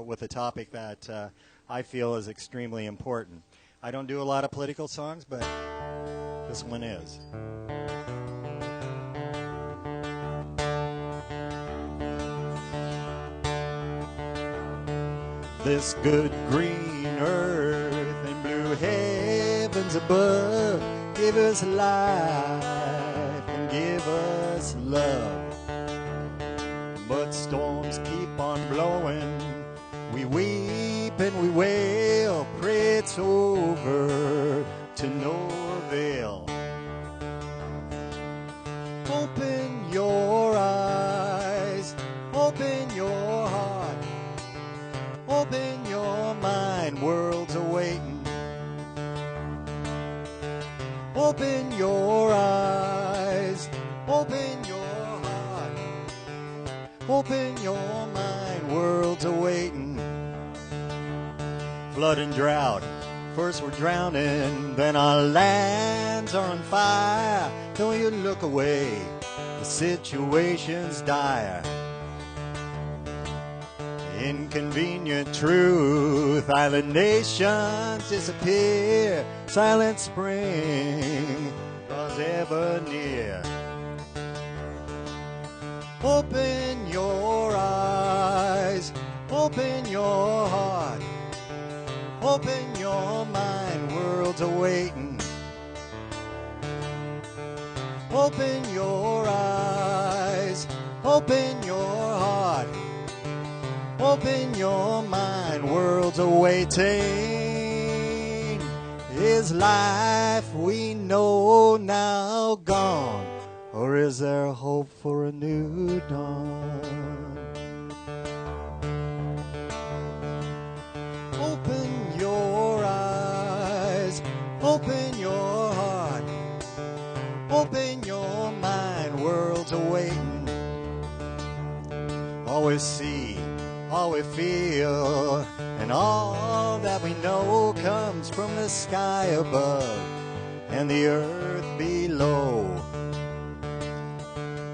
with a topic that I feel is extremely important. I don't do a lot of political songs, but this one is. This good green earth and blue heavens above give us life and give us love. But storms keep on blowing, we weep weep and we wail, pray it's over, to no avail. Open your eyes, open your heart, open your mind, world's awaiting. Open your eyes, open your heart, open your mind, world's awaiting. Flood and drought, first we're drowning, then our lands are on fire. Don't you look away, the situation's dire. Inconvenient truth, island nations disappear. Silent spring draws ever near. Open your eyes, open your heart, open your mind, world's awaiting. Open your eyes, open your heart, open your mind, world's awaiting. Is life we know now gone, or is there hope for a new dawn? Open your eyes, open your heart, open your mind, world's awaiting. All we see, all we feel, and all that we know comes from the sky above and the earth below.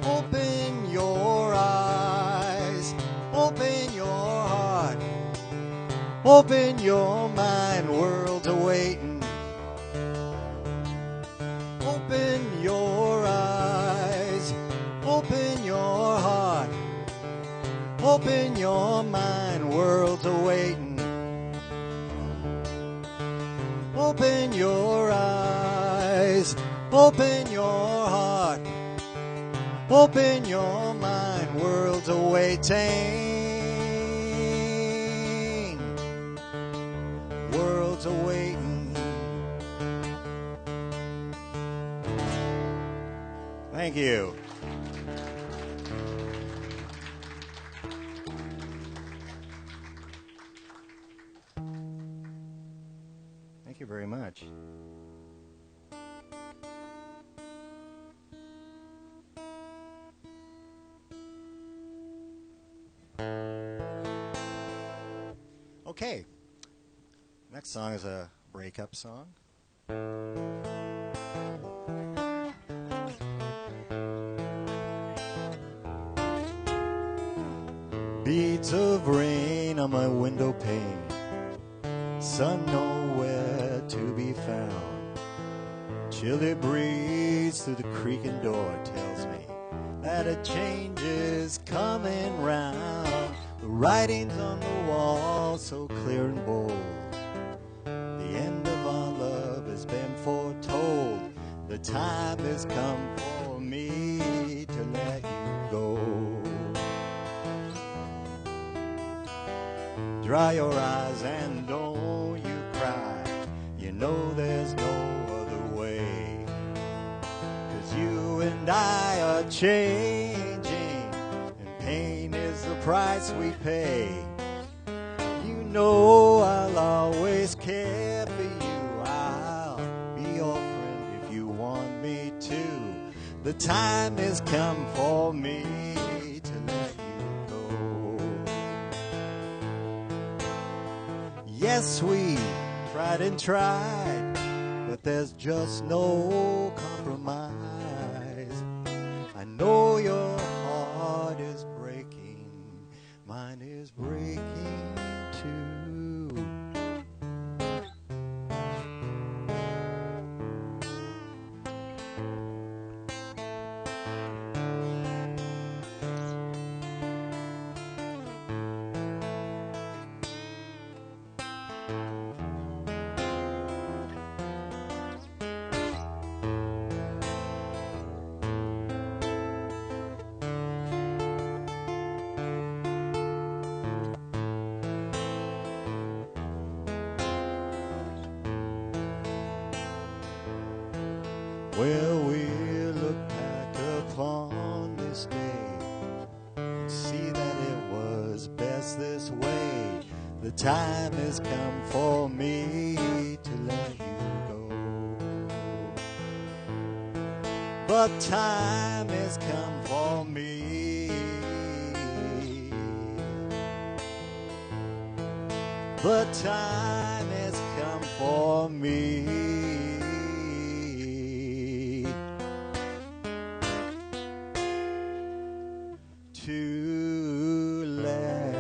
Open your eyes, open your heart, open your mind, world's awaiting. Open your eyes, open your heart, open your mind, world's awaiting. Open your eyes, open your heart, open your mind, world's awaiting. World's awaiting. Thank you. Thank you very much. Okay. Next song is a breakup song. Beads of rain on my window pane, sun nowhere to be found. Chilly breeze through the creaking door tells me that a change is coming round. The writing's on the wall so clear and bold. The end of our love has been foretold. The time has come for me to let you go. Dry your eyes and don't you cry. You know there's no other way. 'Cause you and I are changing, and pain is the price we pay. You know I'll always care for you. I'll be your friend if you want me to. The time has come for me to let you go. Yes, we tried and tried, but there's just no compromise. I know your heart is breaking, mine is breaking too. Well, we'll look back upon this day and see that it was best this way. The time has come for me to let you go. But time has come for me. But time has come for me to let you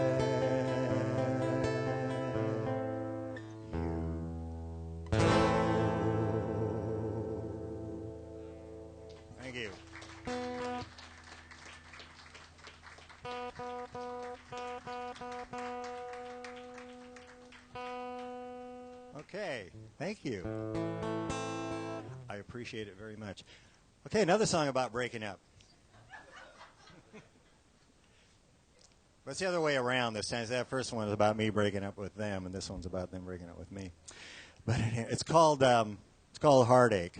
go. Thank you. Okay, thank you. I appreciate it very much. Okay, another song about breaking up. But it's the other way around this time. That first one was about me breaking up with them, and this one's about them breaking up with me. But it's called Heartache.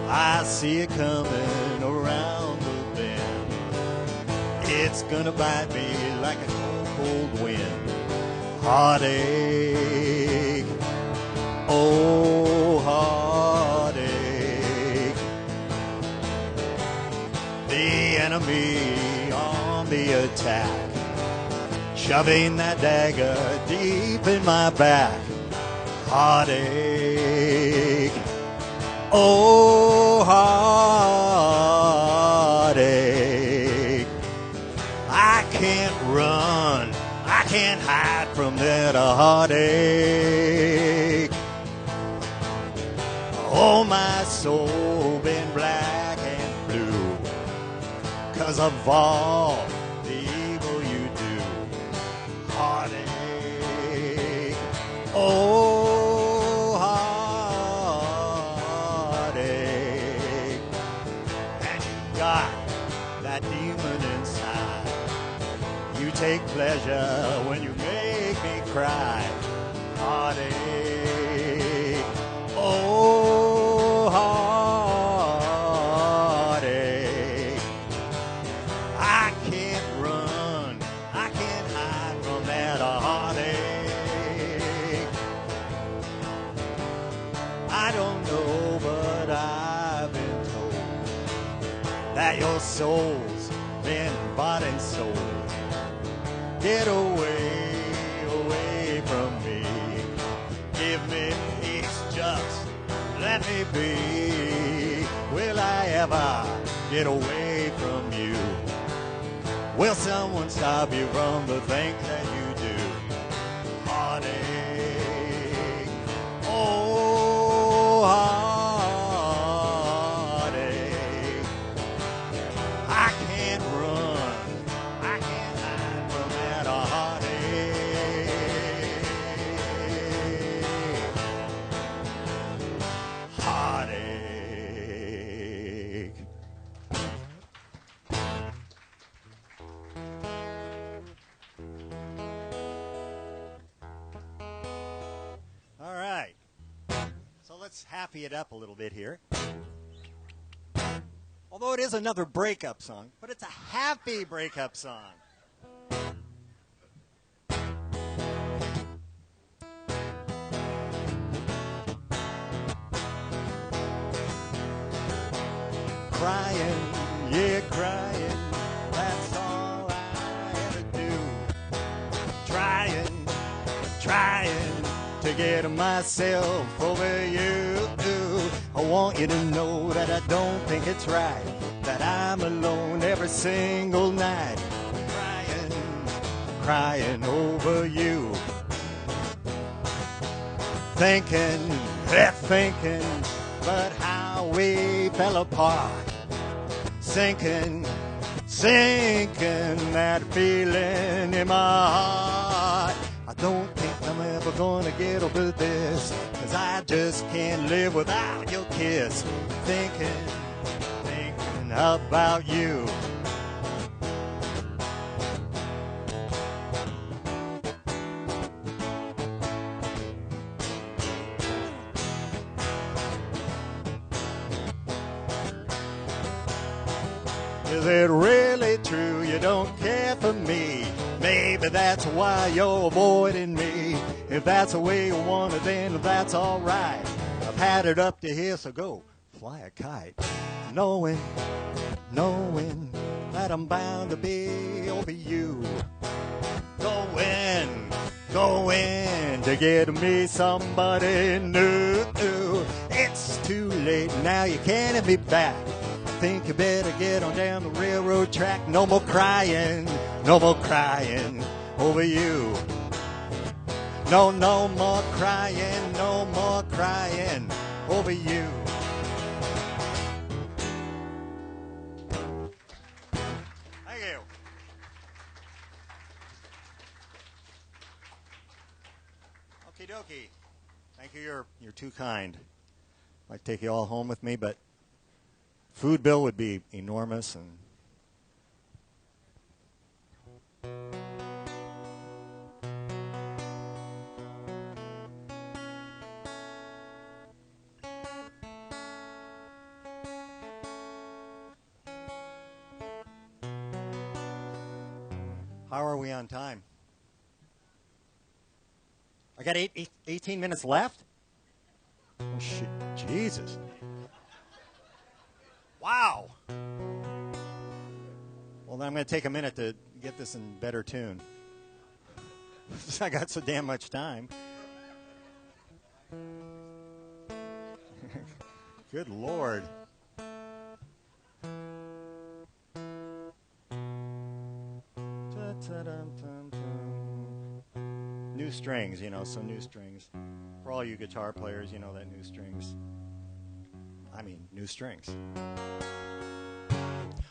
I see it coming around the bend. It's gonna bite me like a cold, cold wind. Heartache, oh heartache. The enemy on the attack, shoving that dagger deep in my back. Heartache, oh heartache. I can't run, I can't hide from that heartache. Oh, my soul been black and blue 'cause of all the evil you do. Heartache, oh heartache. And you got that demon inside. You take pleasure when you make me cry. Heartache, oh heartache. I can't run, I can't hide from that heartache. I don't know, but I've been told that your soul's been bought and sold. Get away, away from me. Give me peace, just let me be. Will I ever get away from you? Will someone stop you from the things that you do? Heartache, oh heartache. I can't run, I can't hide from that heartache. Heartache. All right. So let's happy it up a little bit here. Although it is another breakup song, but it's a happy breakup song. Crying, yeah, crying, that's all I ever do. Trying to get myself over you. I want you to know that I don't think it's right that I'm alone every single night, crying over you. Thinking, but how we fell apart. Sinking, that feeling in my heart. I don't think I'm ever gonna get over this, 'cause I just can't live without your kiss. Thinking about you. Is it really true you don't care for me? Maybe that's why you're avoiding me. If that's the way you want it, then that's all right. I've had it up to here, so go fly a kite. Knowing that I'm bound to be over you. Going to get me somebody new. It's too late now, you can't have me back. I think you better get on down the railroad track. No more crying over you. No more crying over you. Thank you. Okie dokie. Thank you. You're too kind. I'd take you all home with me, but food bill would be enormous, and how are we on time? I got 18 minutes left? Oh, shit. Jesus. Wow. Well, then I'm going to take a minute to get this in better tune. I got so damn much time. Good Lord. New strings, so new strings. For all you guitar players, you know that new strings. New strings.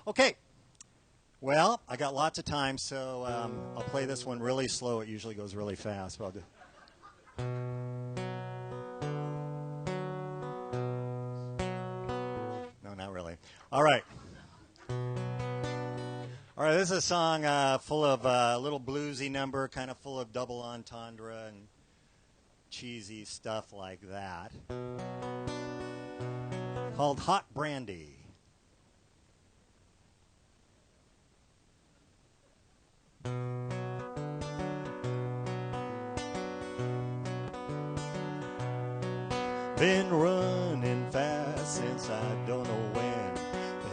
Okay. Well, I got lots of time, so I'll play this one really slow. It usually goes really fast, but I'll do. No, not really. All right. All right, this is a song full of a little bluesy number, kind of full of double entendre and cheesy stuff like that, called Hot Brandy. Been running fast since I don't know when.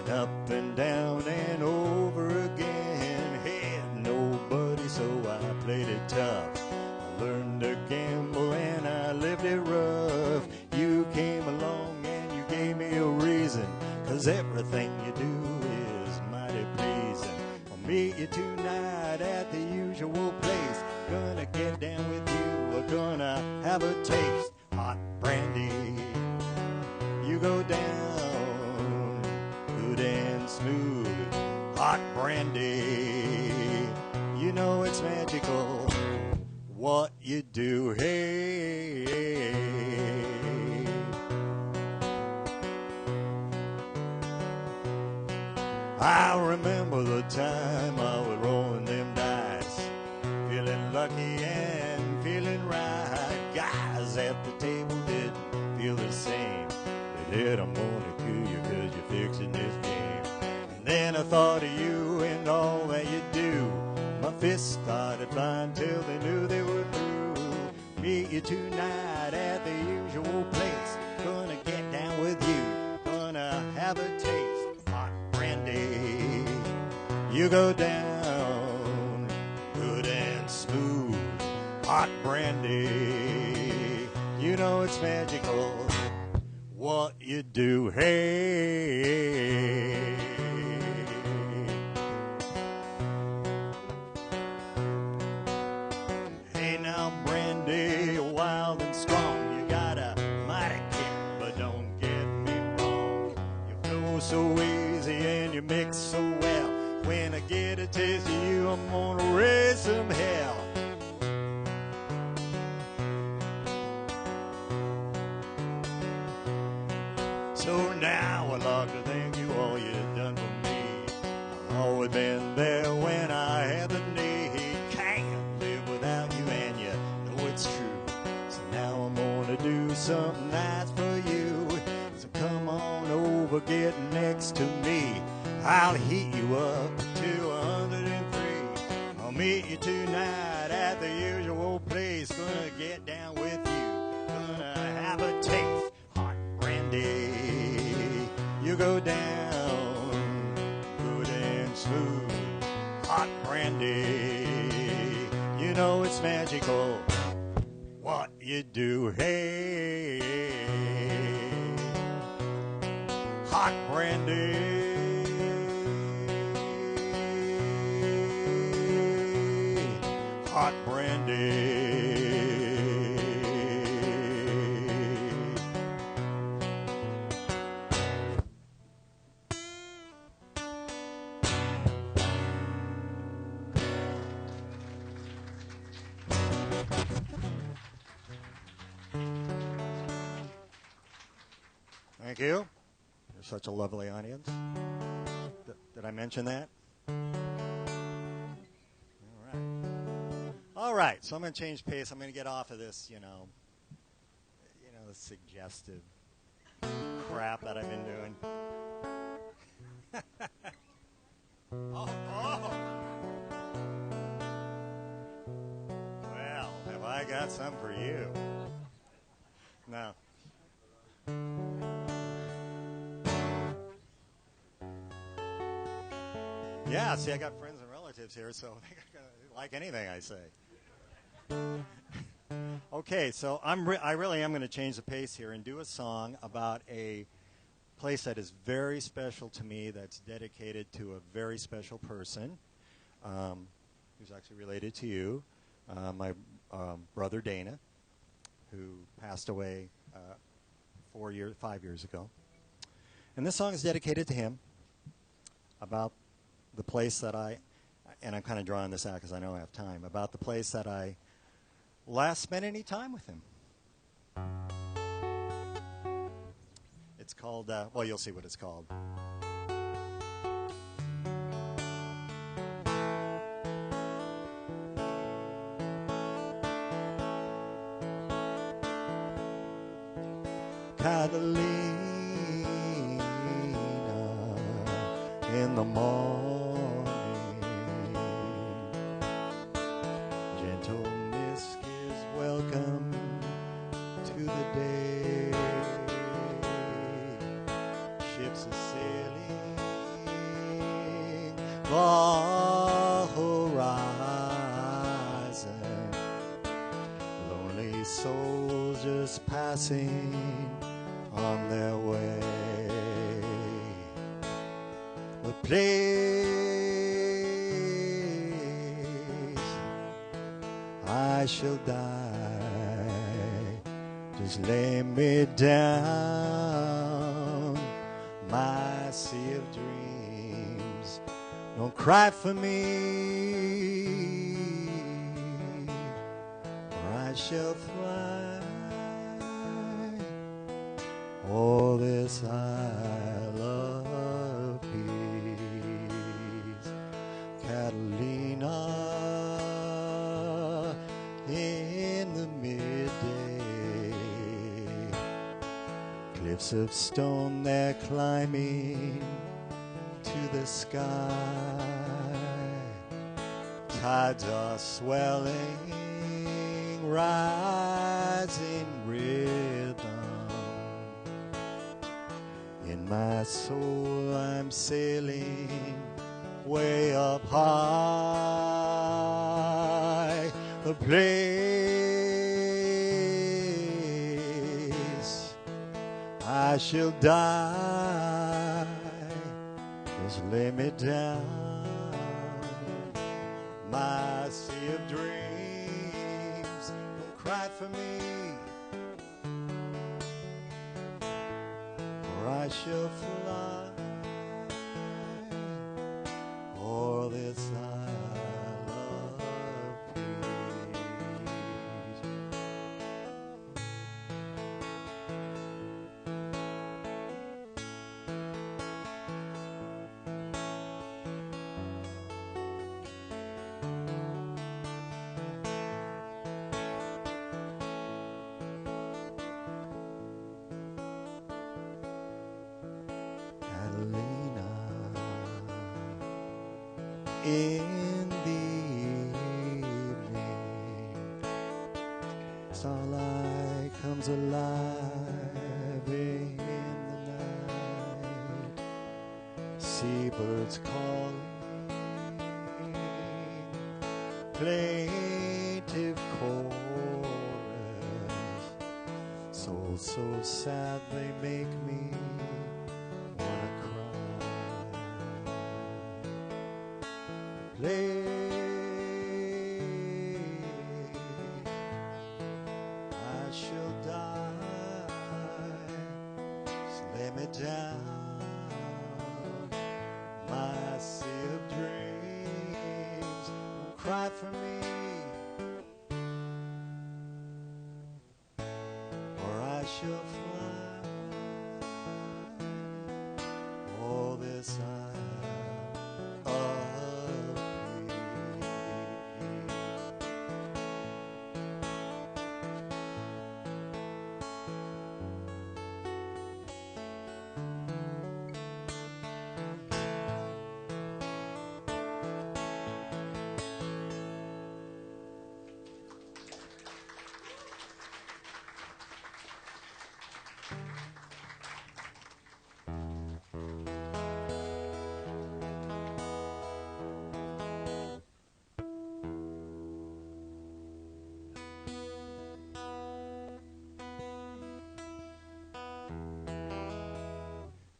Been up and down and over again. Had nobody, so I played it tough. I learned to gamble and I lived it rough. You came along and you gave me a reason, 'cause everything you do is mighty pleasing. I'll meet you tonight at the usual place. Gonna get down with you, we're gonna have a taste. Hot brandy, you go down good and smooth. Hot brandy, you know it's magical what you do. Hey, I remember the time I was rolling them dice, feeling lucky and feeling right. Guys at the table didn't feel the same. They said, I'm gonna kill you 'cause you're fixing this game. And then I thought of you and all that you do. My fists started flying till they knew they were through. Meet you tonight at the usual place. Gonna get down with you, gonna have a taste. Hot brandy, you go down good and smooth. Hot brandy, you know it's magical what you do. Hey, hey now brandy, wild and strong. You got a mighty kick, but don't get me wrong. You flow so easy and you mix so well. When I get a taste of you, I'm gonna raise some hell. So now I'd like to thank you all you've done for me. I've always been there when I had the need. Can't live without you and you know it's true. So now I'm gonna do something nice for you. So come on over, get next to me. I'll heat you meet you tonight at the usual place. Gonna get down with you. Gonna have a taste. Hot brandy. You go down. Good and smooth. Hot brandy. You know it's magical. What you do. Hey. Hot brandy. Hot brandy. Thank you. You're such a lovely audience. Did I mention that? All right, so I'm going to change pace. I'm going to get off of this, the suggestive crap that I've been doing. Oh. Well, have I got some for you? No. Yeah, see, I got friends and relatives here, so they're going to like anything I say. Okay, so I really am going to change the pace here and do a song about a place that is very special to me, that's dedicated to a very special person who's actually related to you, my brother Dana, who passed away 5 years ago. And this song is dedicated to him, about the place that and I'm kind of drawing this out because I know I have time, about the place that I last spent any time with him. It's called, well, you'll see what it's called. Catalina in the morning, gentle mist is welcome to the day. Ships are sailing the horizon, lonely souls just passing on their way. The place I shall die, just lay me down, my sea of dreams. Don't cry for me, or I shall fly. Oh, this isle of peace, Catalina, in the midday, cliffs of stone they're climbing to the sky, tides are swelling, rising rhythm. In my soul I'm sailing way up high, the place I shall die, just lay me down, my sea of dreams. Don't cry for me, I shall fly o'er this isle of peace. Starlight comes alive in the night. Seabirds calling, plaintive chorus. Souls so sad they make me wanna cry. Play, I shall die. So lay me down, my sea of dreams. Don't cry for me, or I shall fly. All this I have of thee.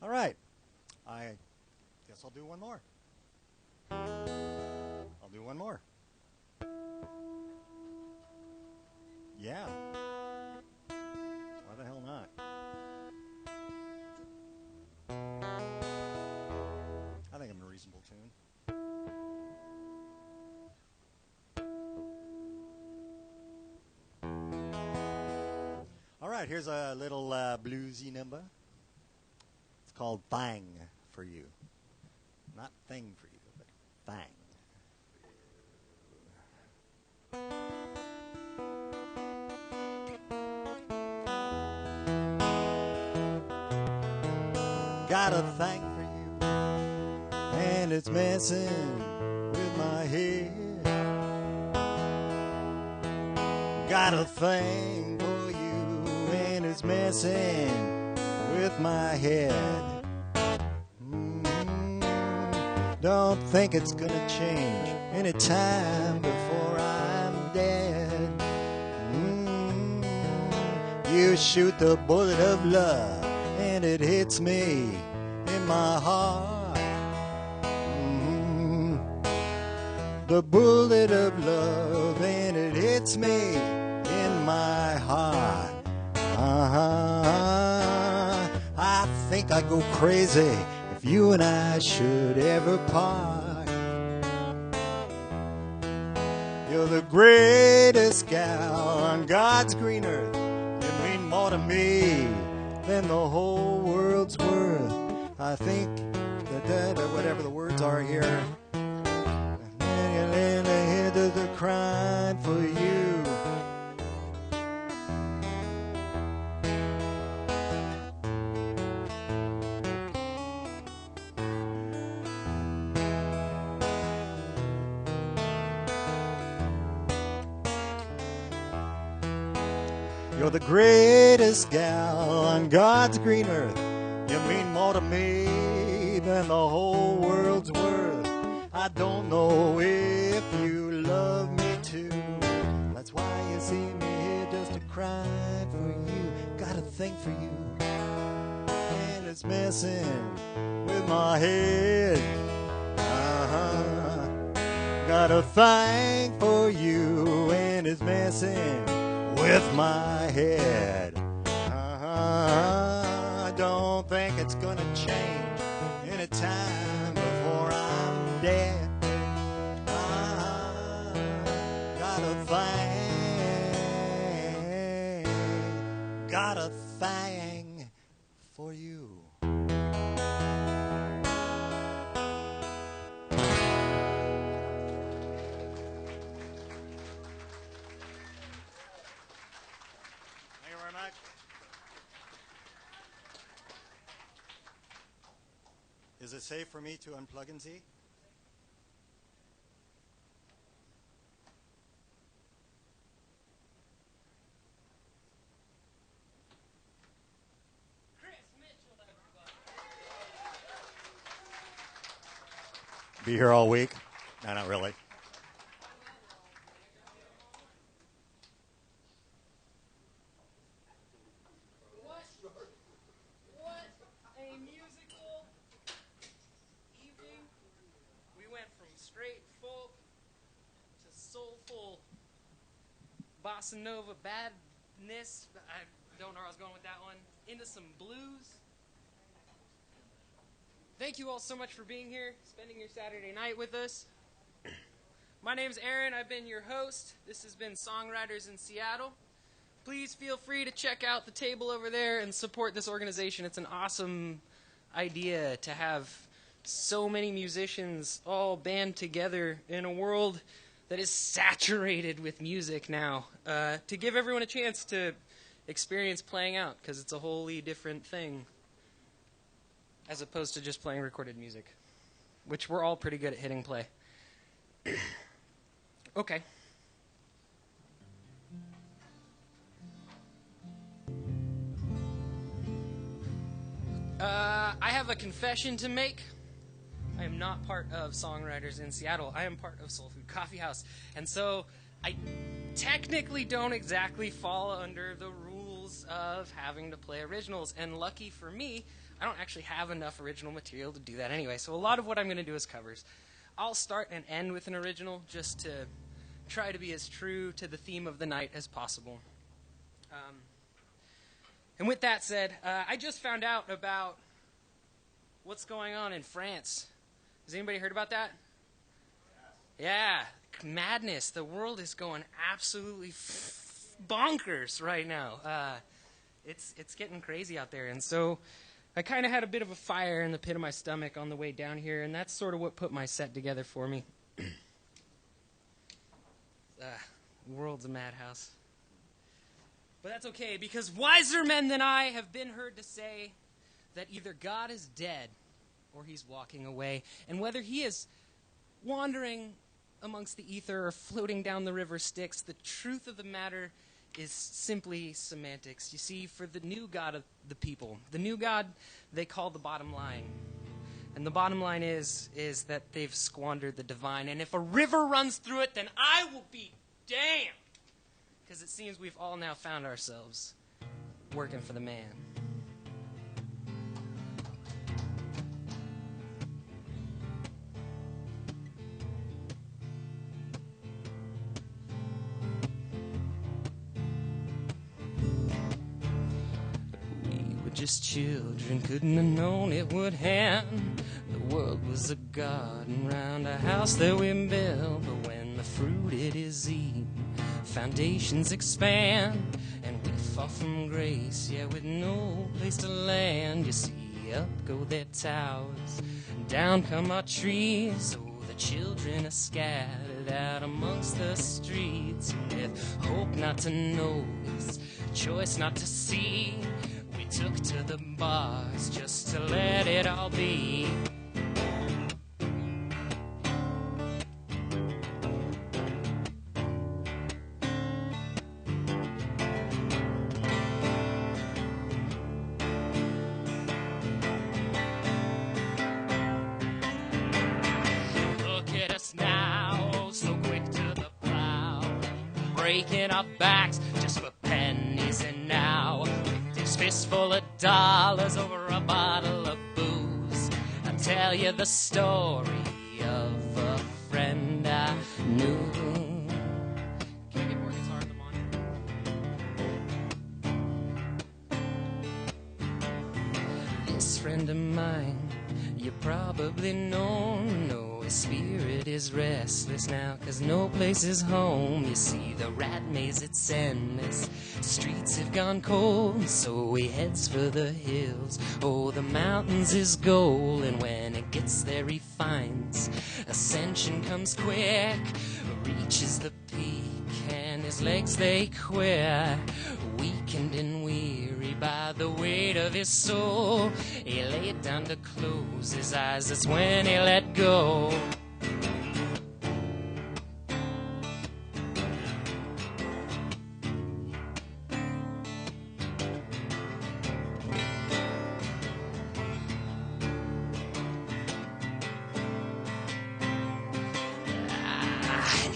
All right. I guess I'll do one more. I'll do one more. Yeah. Why the hell not? I think I'm a reasonable tune. All right, here's a little bluesy number. It's called Thang for You. Not thing for you, but thang. Got a thing for you, and it's messing with my head. Got a thing for you, and it's messing with my head. Don't think it's gonna change any time before I'm dead. You shoot the bullet of love, and it hits me in my heart. The bullet of love, and it hits me in my heart. I think I'd go crazy if you and I should ever part. You're the greatest gal on God's green earth. You mean more to me than the whole world's worth. I think that whatever the words are here, they're crying for you. You're the greatest gal on God's green earth. You mean more to me than the whole world's worth. I don't know if you love me too. That's why you see me here just a crying for you. Got a thing for you, and it's messing with my head. Got a thing for you, and it's messing with my head. I don't think it's gonna change any time before I'm dead. Got a thing for you. Thank you very much. Is it safe for me to unplug and see? Be here all week? No, not really. What a musical evening. We went from straight folk to soulful bossa nova badness. I don't know where I was going with that one. Into some blues. Thank you all so much for being here, spending your Saturday night with us. My name's Aaron. I've been your host. This has been Songwriters in Seattle. Please feel free to check out the table over there and support this organization. It's an awesome idea to have so many musicians all band together in a world that is saturated with music now, to give everyone a chance to experience playing out, because it's a wholly different thing as opposed to just playing recorded music, which we're all pretty good at hitting play. Okay. I have a confession to make. I am not part of Songwriters in Seattle. I am part of SoulFood CoffeeHouse. And so I technically don't exactly fall under the rules of having to play originals. And lucky for me, I don't actually have enough original material to do that anyway. So a lot of what I'm going to do is covers. I'll start and end with an original just to try to be as true to the theme of the night as possible. And with that said, I just found out about what's going on in France. Has anybody heard about that? Yeah, madness. The world is going absolutely bonkers right now. It's getting crazy out there. And so I kind of had a bit of a fire in the pit of my stomach on the way down here, and that's sort of what put my set together for me. The world's a madhouse. But that's okay, because wiser men than I have been heard to say that either God is dead or he's walking away. And whether he is wandering amongst the ether or floating down the river Styx, the truth of the matter is simply semantics. You see, for the new God of the people, the new God they call the bottom line. And the bottom line is that they've squandered the divine. And if a river runs through it, then I will be damned. Because it seems we've all now found ourselves working for the man. We were just children, couldn't have known it would end. The world was a garden round a house that we built. But when the fruit it is eaten, foundations expand, and we fall from grace, yeah, with no place to land. You see, up go their towers, down come our trees, so the children are scattered out amongst the streets, with hope not to notice, choice not to see. We took to the bars just to let it all be. Breaking our backs just for pennies, and now with this fistful of dollars over a bottle of booze, I'll tell you the story of a friend I knew. Can I get more guitar in the monitor? This friend of mine, you probably know, his spirit is restless now, 'cause no place is home. You see, the rat maze, it's endless, streets have gone cold, so he heads for the hills. Oh, the mountains is goal, and when it gets there he finds ascension comes quick, reaches the peak, and his legs they quit. Weakened and weary by the weight of his soul, he laid down to close his eyes. That's when he let go.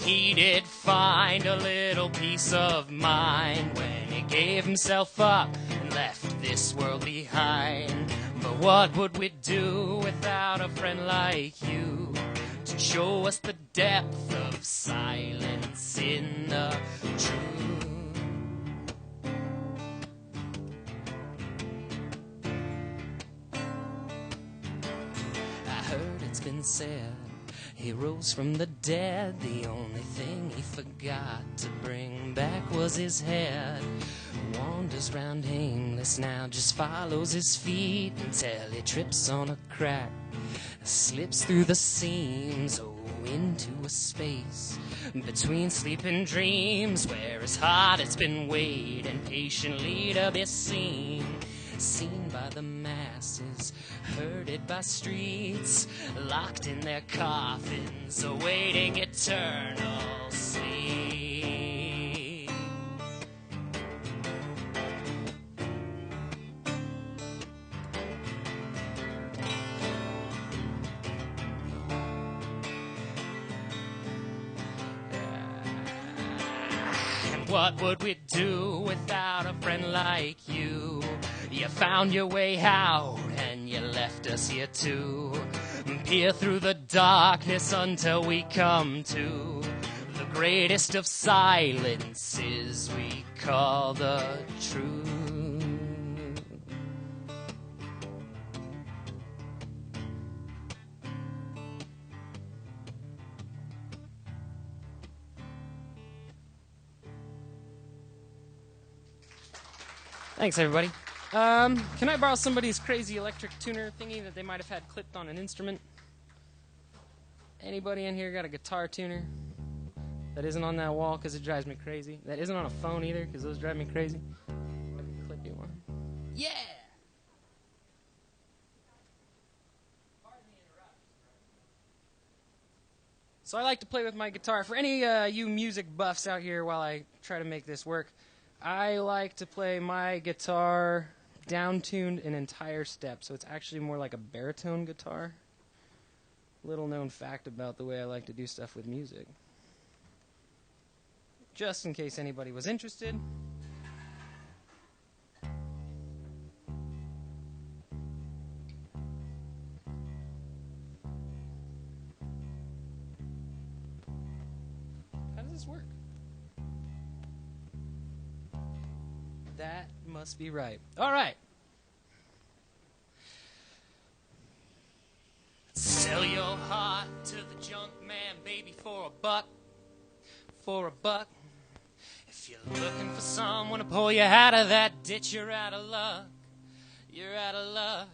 he did find a little peace of mind when he gave himself up and left this world behind. But what would we do without a friend like you to show us the depth of silence in the truth? I heard it's been said he rose from the dead. The only thing he forgot to bring back was his head. Wanders round aimless now, just follows his feet until he trips on a crack, slips through the seams, oh, into a space between sleeping dreams, where his heart has been waiting patiently to be seen. Seen by the masses, herded by streets, locked in their coffins, awaiting eternal sleep. And what would we do without a friend like you? You found your way out and you left us here to peer through the darkness until we come to the greatest of silences we call the truth. Thanks, everybody. Can I borrow somebody's crazy electric tuner thingy that they might have had clipped on an instrument? Anybody in here got a guitar tuner that isn't on that wall because it drives me crazy? That isn't on a phone either because those drive me crazy? I can clip you one. Yeah! So I like to play with my guitar. For any you music buffs out here while I try to make this work, I like to play my guitar down-tuned an entire step, so it's actually more like a baritone guitar. Little known fact about the way I like to do stuff with music. Just in case anybody was interested. How does this work? That must be right. All right. Sell your heart to the junk man, baby, for $1. For $1. If you're looking for someone to pull you out of that ditch, you're out of luck. You're out of luck.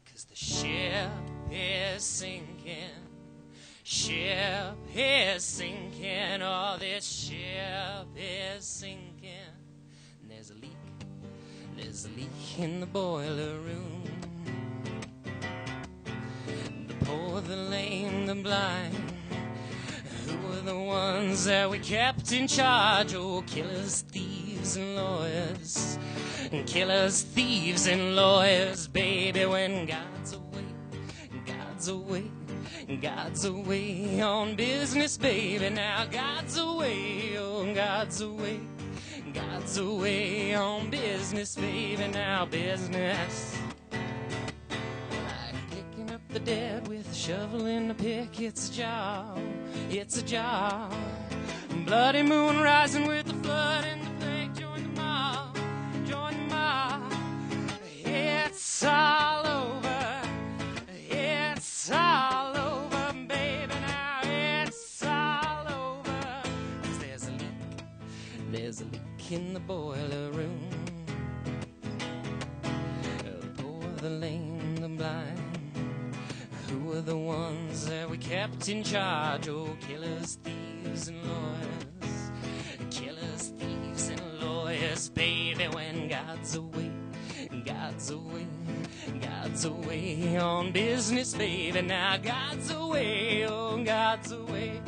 'Cause the ship is sinking. Ship is sinking. Oh, this ship is sinking. And there's a leak. There's a leak in the boiler room. The poor, the lame, the blind, who were the ones that we kept in charge? Oh, killers, thieves, and lawyers. Killers, thieves, and lawyers, baby, when God's away, God's away, God's away on business, baby. Now God's away, oh, God's away, God's away on business, baby. Now business. Like picking up the dead with a shovel and a pick, it's a job, it's a job. Bloody moon rising with the flood and the plague, join the mob, join the mob. It's all over, it's all over, baby, now it's all over. 'Cause there's a leak in the boiler room. The poor, the lame, the blind, who were the ones that we kept in charge? Oh, killers, thieves, and lawyers. Killers, thieves, and lawyers, baby, when God's away, God's away, God's away on business, baby. Now God's away, oh, God's away,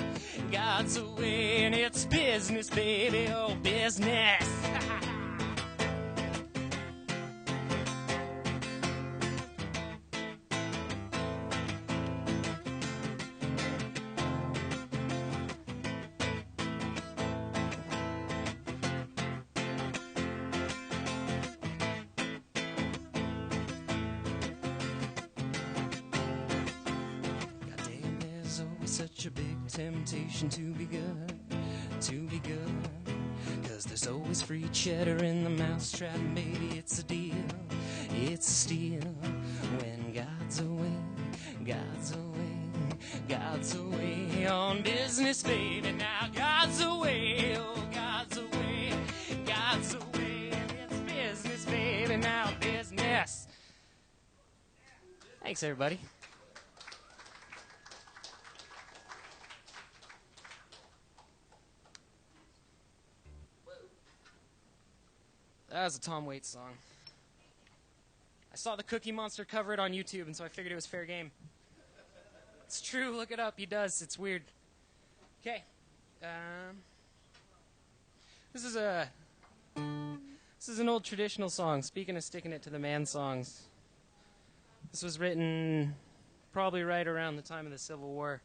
God's away, and it's business, baby, oh, business. such a big temptation to be good, to be good. 'Cause there's always free cheddar in the mousetrap, baby, it's a deal, it's a steal. When God's away, God's away, God's away on business, baby. Now God's away, oh, God's away, God's away. It's business, baby, now business. Thanks, everybody. That was a Tom Waits song. I saw the Cookie Monster cover it on YouTube, and so I figured it was fair game. It's true, look it up. He does. It's weird. Okay. This is an old traditional song. Speaking of sticking it to the man songs, this was written probably right around the time of the Civil War.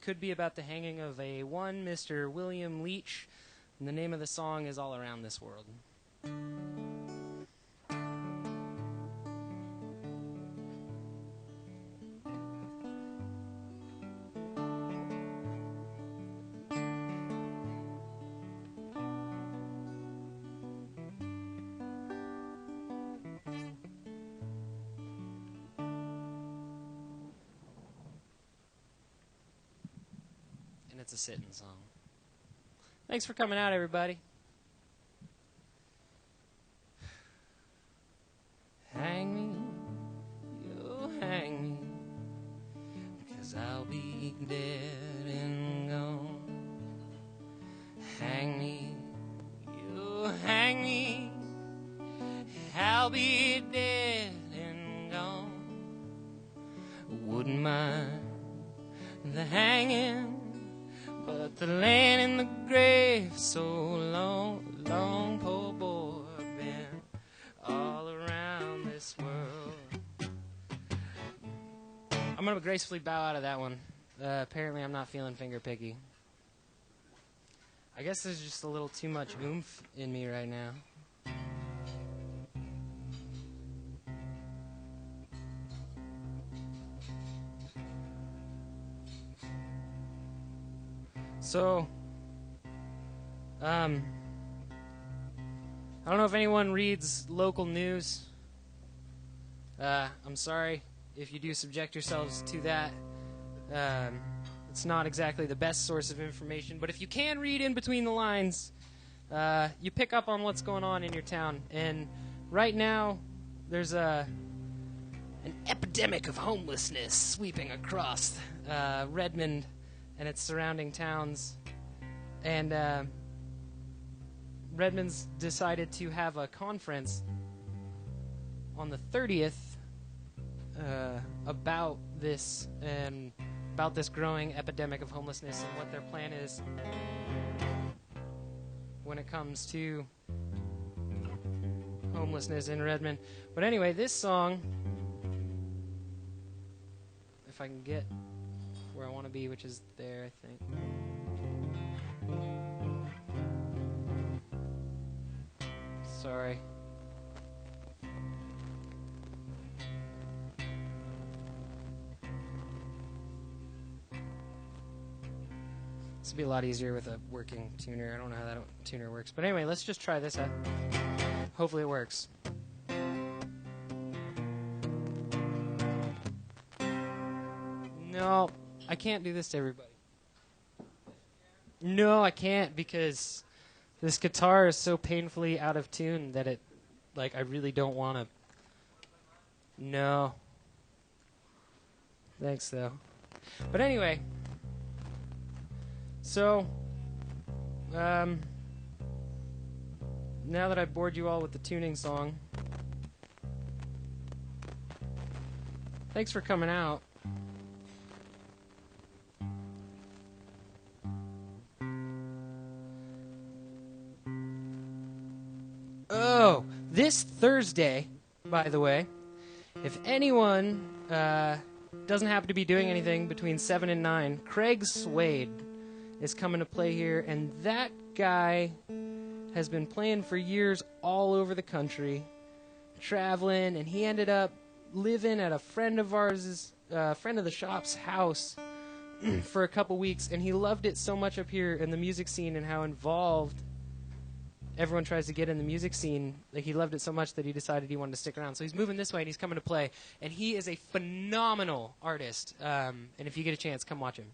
Could be about the hanging of a one Mr. William Leach. And the name of the song is All Around This World. And it's a sitting song. Thanks for coming out, everybody. Hang me, you hang me, 'cause I'll be dead and gone. Hang me, you hang me, I'll be dead and gone. Wouldn't mind the hanging, but the laying in the grave so long, long, poor boy, I've been all around this world. I'm going to gracefully bow out of that one. Apparently I'm not feeling finger picky. I guess there's just a little too much oomph in me right now. So, I don't know if anyone reads local news. I'm sorry if you do subject yourselves to that. It's not exactly the best source of information, but if you can read in between the lines, you pick up on what's going on in your town. And right now, there's an epidemic of homelessness sweeping across Redmond and its surrounding towns. And Redmond's decided to have a conference on the 30th about this and about this growing epidemic of homelessness and what their plan is when it comes to homelessness in Redmond. But anyway, this song, if I can get where I want to be, which is there, I think. Sorry. This would be a lot easier with a working tuner. I don't know how that tuner works. But anyway, let's just try this out. Hopefully it works. No, I can't do this to everybody. No, I can't, because this guitar is so painfully out of tune that it, like, I really don't want to. No. Thanks, though. But anyway, so, now that I bored you all with the tuning song, thanks for coming out. Oh, this Thursday, by the way, if anyone doesn't happen to be doing anything between 7 and 9, Craig Swade is coming to play here, and that guy has been playing for years all over the country, traveling, and he ended up living at a friend of ours' a friend of the shop's house for a couple weeks, and he loved it so much up here in the music scene and how involved everyone tries to get in the music scene. Like, he loved it so much that he decided he wanted to stick around. So he's moving this way, and he's coming to play. And he is a phenomenal artist. And if you get a chance, come watch him.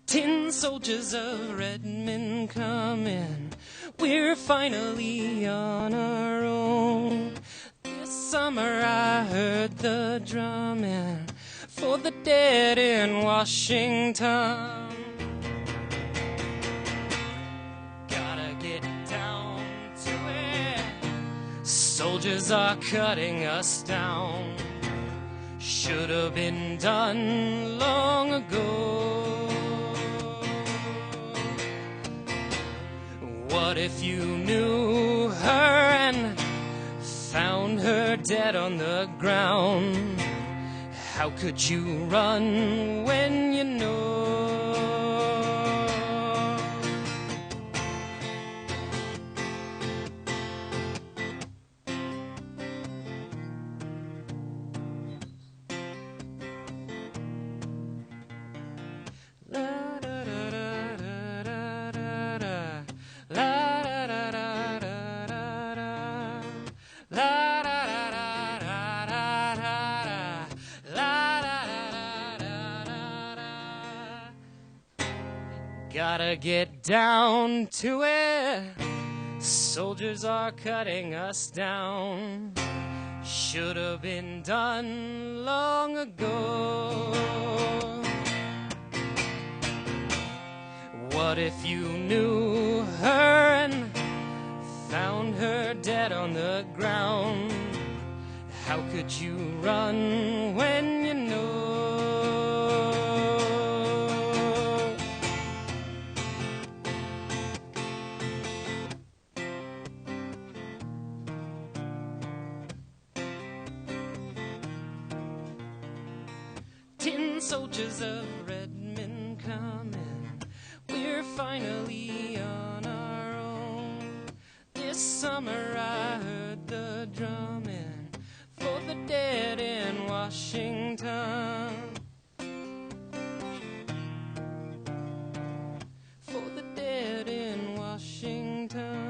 Tin soldiers of Redmond coming, we're finally on our own. This summer I heard the drumming for the dead in Washington. Gotta get down to it, soldiers are cutting us down. Should have been done long ago. What if you knew her and found her dead on the ground? How could you run when you know? Gotta get down to it. Soldiers are cutting us down. Should have been done long ago. What if you knew her and found her dead on the ground? How could you run when you know? Tin soldiers of Redmond coming, we're finally on our own. This summer I heard the drumming for the dead in Washington. For the dead in Washington.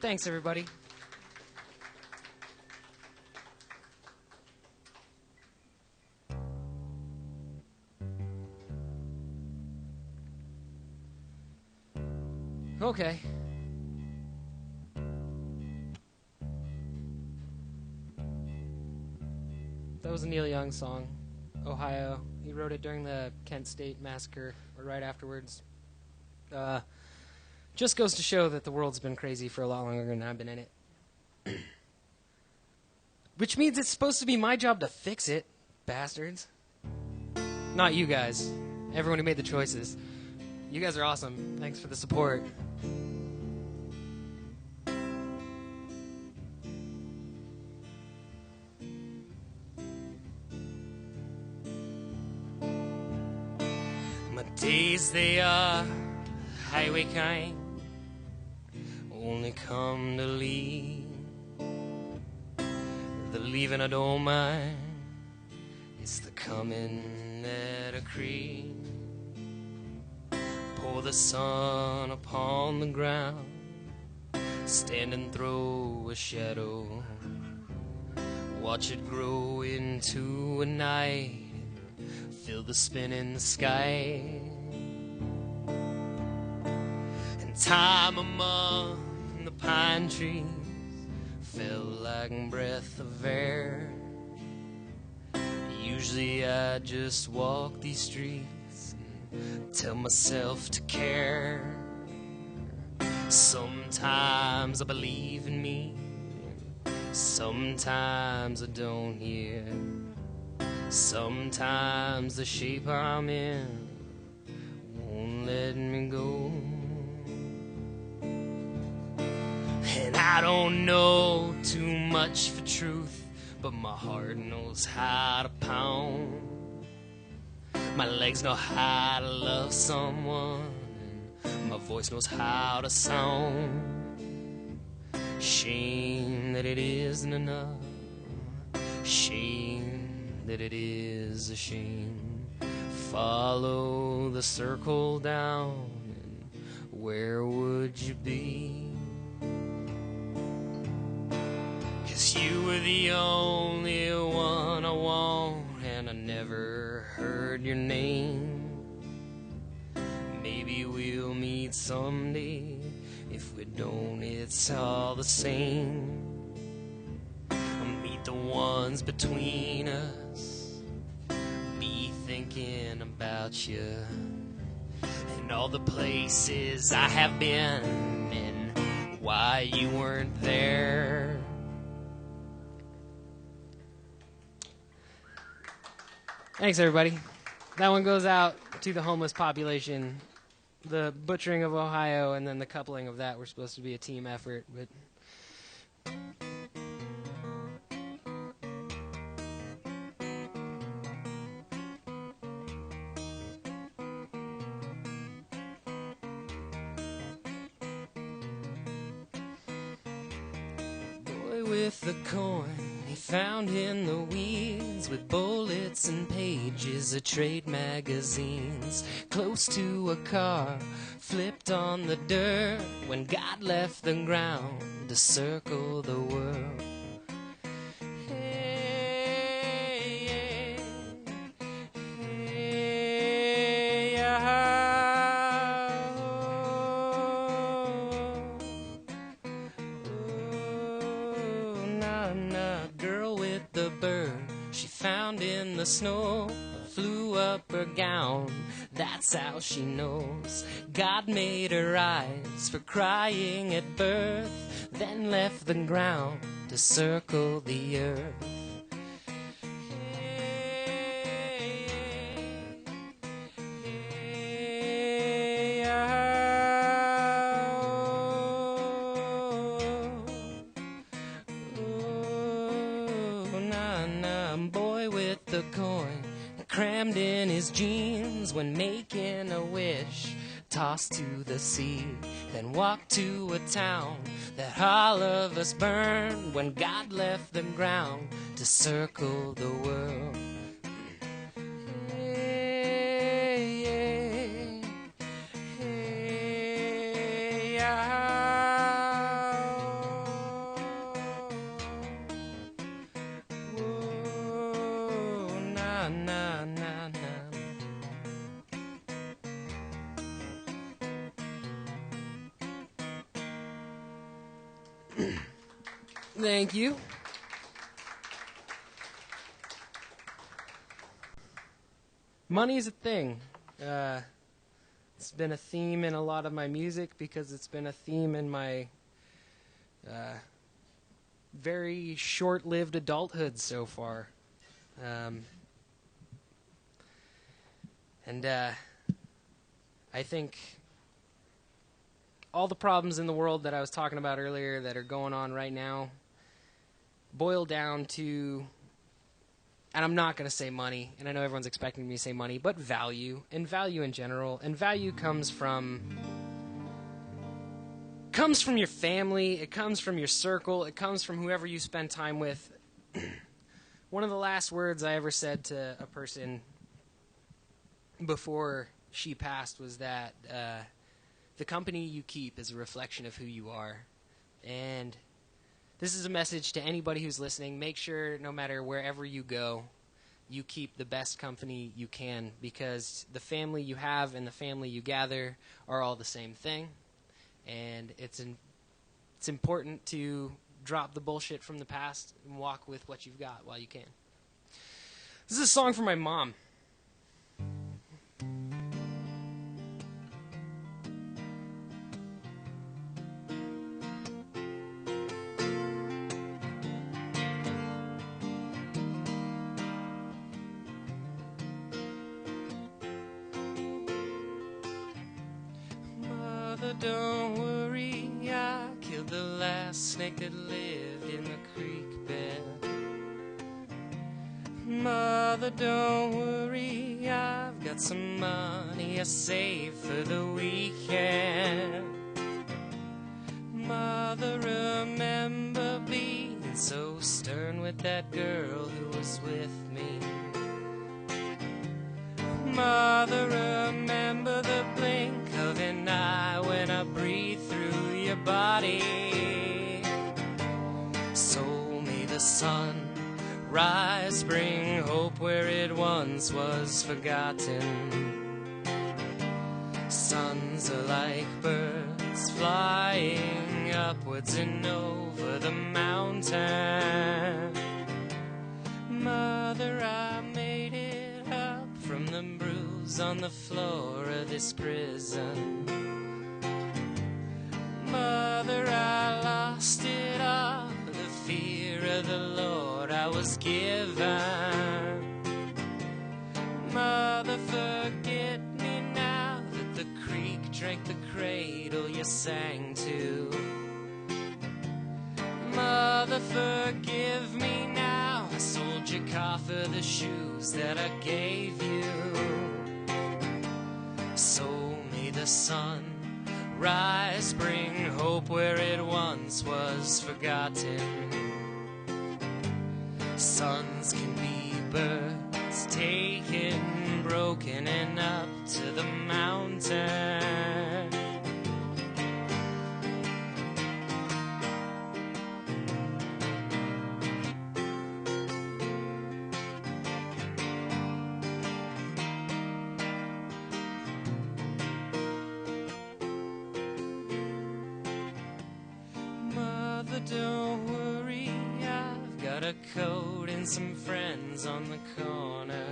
Thanks, everybody. Okay. That was a Neil Young song, Ohio. He wrote it during the Kent State Massacre, or right afterwards. Just goes to show that the world's been crazy for a lot longer than I've been in it. Which means it's supposed to be my job to fix it, bastards. Not you guys. Everyone who made the choices. You guys are awesome. Thanks for the support. My days, they are highway kind, only come to leave. The leaving I don't mind, it's the coming that I crave. Pour the sun upon the ground, stand and throw a shadow. Watch it grow into a night, feel the spin in the sky. And time among the pine trees felt like breath of air. Usually I just walk these streets and tell myself to care. Sometimes I believe in me, sometimes I don't hear. Sometimes the shape I'm in won't let me go. And I don't know too much for truth, but my heart knows how to pound. My legs know how to love someone, and my voice knows how to sound. Shame that it isn't enough. Shame that it is a shame. Follow the circle down, and where would you be? 'Cause you were the only one I want, and I never heard your name. Maybe we'll meet someday. If we don't, it's all the same. I'll meet the ones between us, be thinking about you, and all the places I have been, and why you weren't there. Thanks, everybody. That one goes out to the homeless population. The butchering of Ohio and then the coupling of that were supposed to be a team effort, but boy with the coin he found in the weeds, with bullets and pages of trade magazines, close to a car flipped on the dirt, when God left the ground to circle the world. Hey, hey, oh, nah, nah, girl with the bird she found in the snow, flew up her gown. That's how she knows God made her eyes for crying at birth, then left the ground to circle the earth. Hey, hey, oh, nah, nah, boy with the coin crammed in his jeans when making a wish, tossed to the sea, then walked to a town that all of us burned, when God left the ground to circle the world. Hey, hey, hey, whoa, nah, nah, nah, nah. Thank you. Money is a thing. It's been a theme in a lot of my music because it's been a theme in my very short-lived adulthood so far. And I think all the problems in the world that I was talking about earlier that are going on right now boil down to, and I'm not going to say money, and I know everyone's expecting me to say money, but value, and value in general. And value comes from your family, it comes from your circle, it comes from whoever you spend time with. One of the last words I ever said to a person before she passed was that the company you keep is a reflection of who you are. And this is a message to anybody who's listening. Make sure, no matter wherever you go, you keep the best company you can, because the family you have and the family you gather are all the same thing. And it's important to drop the bullshit from the past and walk with what you've got while you can. This is a song for my mom. don't worry, I killed the last snake that lived in the creek bed. Mother, don't worry, I've got some money I saved for the weekend. Mother, remember being so stern with that girl who was with me. Mother, remember the blink of an eye when I breathe through your body. So may the sun rise, bring hope where it once was forgotten. Suns are like birds flying upwards and over the mountain. Mother, I made it up from the bruise on the floor of this prison. Mother, I lost it all, the fear of the Lord I was given. Mother, forget me now that the creek drank the cradle you sang to. Mother, forgive me now, I sold your car for the shoes that I gave you. So may the sun rise, bring hope where it once was forgotten. Sons can be birds taken, broken, and up to the mountain. Mother, don't worry, I've got a coat and some friends on the corner.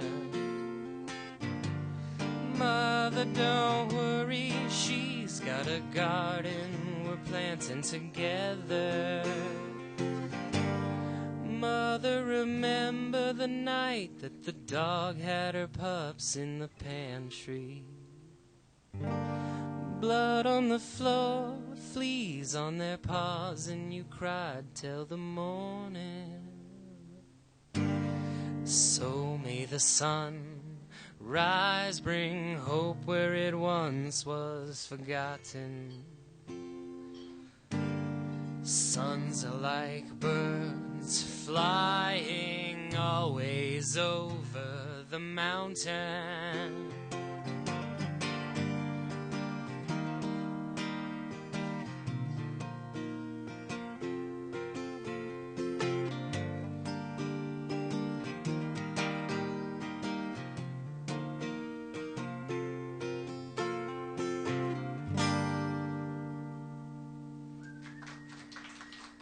Mother, don't worry, she's got a garden we're planting together. Mother, remember the night that the dog had her pups in the pantry. Blood on the floor, fleas on their paws, and you cried till the morning. So may the sun rise, bring hope where it once was forgotten. Suns are like birds flying always over the mountain.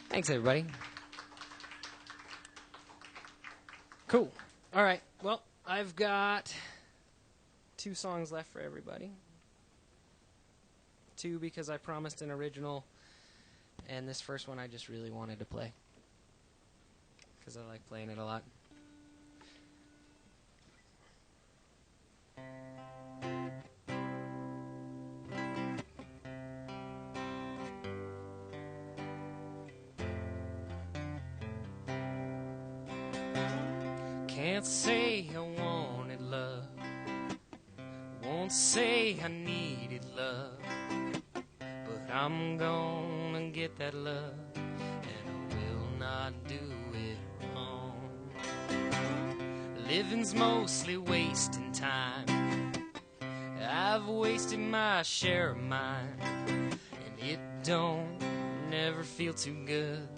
Thanks, everybody. Cool. All right. Well, I've got 2 songs left for everybody. 2 because I promised an original, and this first one I just really wanted to play because I like playing it a lot. Can't say I wanted love, won't say I needed love, but I'm gonna get that love, and I will not do it wrong. Living's mostly wasting time, I've wasted my share of mine, and it don't never feel too good,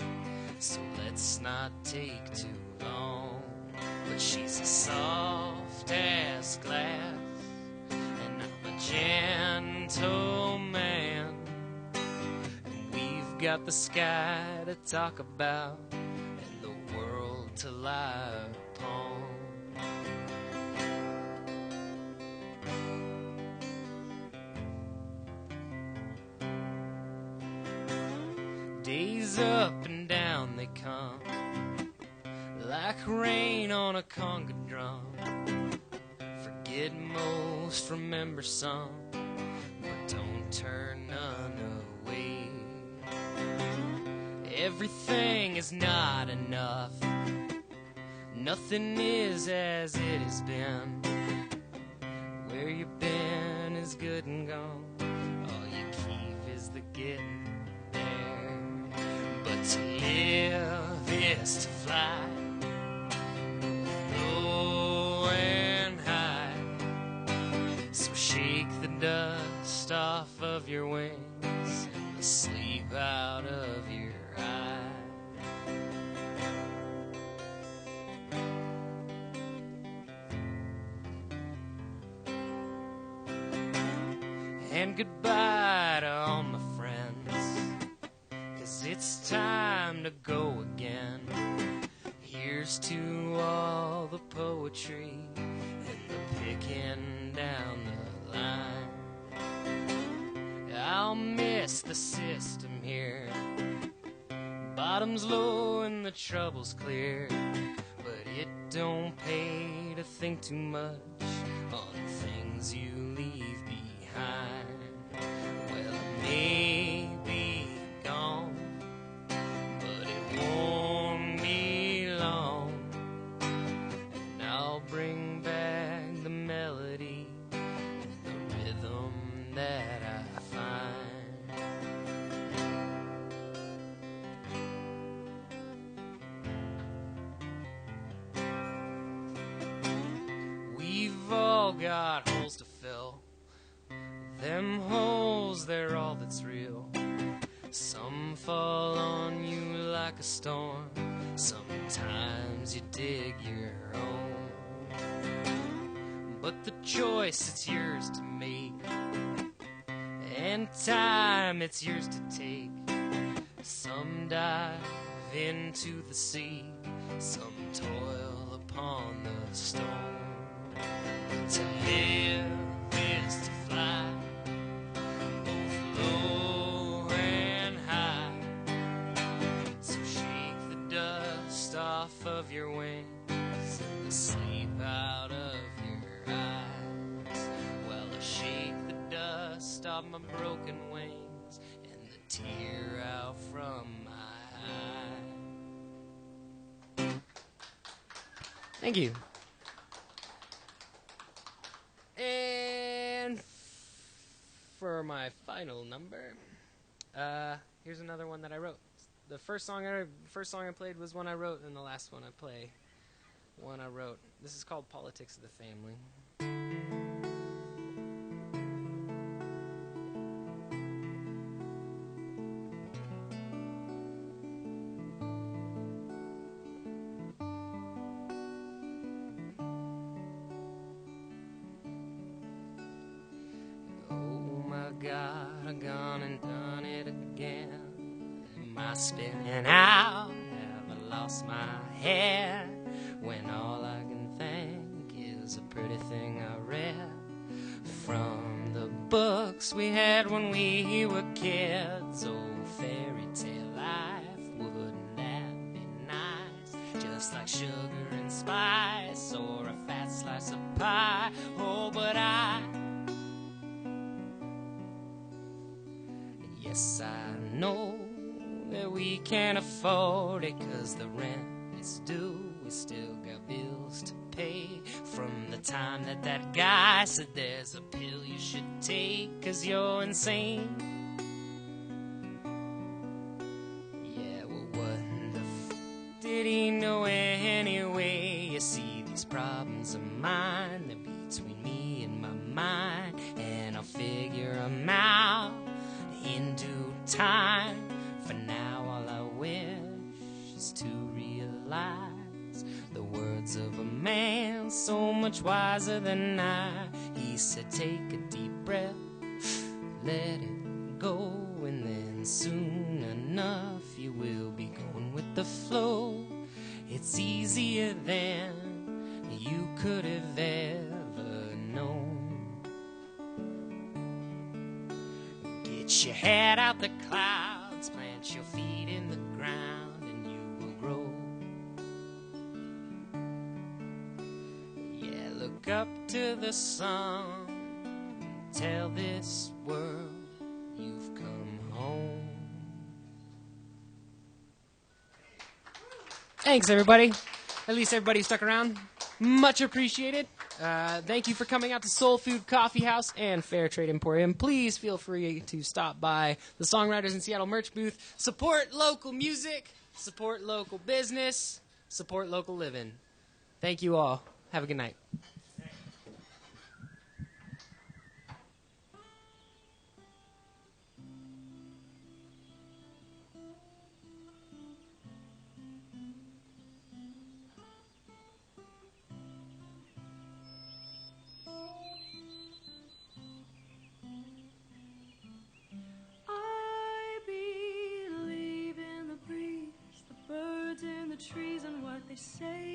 so let's not take too long. But she's as soft as glass, and I'm a gentle man, and we've got the sky to talk about and the world to lie upon. Days up and down they come, like rain on a conga drum. Forget most, remember some, but don't turn none everything is not enough. Nothing is as it has been. Where you've been is good and gone. All you keep is the getting there. But to live is to fly, low and high. So shake the dust off of your wings and the sleep out of your eyes. And goodbye to all my friends, 'cause it's time to go again. Here's to all the poetry and the picking down the line. I'll miss the system here. Bottom's low and the trouble's clear, but it don't pay to think too much on things you leave behind. Well, I may be gone, but it won't be long, and I'll bring back the melody and the rhythm that I find. We've all got holes to fill. Them holes, they're all that's real. Some fall on you like a storm. Sometimes you dig your own. But the choice, it's yours to make. And time, it's yours to take. Some dive into the sea. Some toil upon the stone. But to live is to fly, both low and high. So shake the dust off of your wings and the sleep out of your eyes. Well, I shake the dust off my broken wings and the tear out from my eye. Thank you. And for my final number, here's another one that I wrote. The first song I played was one I wrote, and the last one I play, one I wrote. This is called "Politics of the Family." God, I've gone and done it again. Am I spinning out? Have I lost my head? When all I can think is a pretty thing I read from the books we had when we were kids. Oh, fairy tale life, wouldn't that be nice? Just like sugar and spice, or a fat slice of pie. Oh, but yes, I know that we can't afford it, 'cause the rent is due. We still got bills to pay from the time that guy said there's a pill you should take 'cause you're insane. Yeah, well, what the did he know anyway? You see, these problems are mine. They're between me and my mind, and I'll figure them out in due time. For now, all I wish is to realize the words of a man so much wiser than I. He said, take a deep breath, let it go, and then soon enough you will be going with the flow. It's easier than you could have ever known. Get your head out the clouds, plant your feet in the ground, and you will grow. Yeah, look up to the sun, tell this world you've come home. Thanks, everybody. At least everybody stuck around. Much appreciated. Thank you for coming out to Soul Food Coffee House and Fair Trade Emporium. Please feel free to stop by the Songwriters in Seattle merch booth. Support local music. Support local business. Support local living. Thank you all. Have a good night. I believe in the breeze, the birds in the trees, and what they say to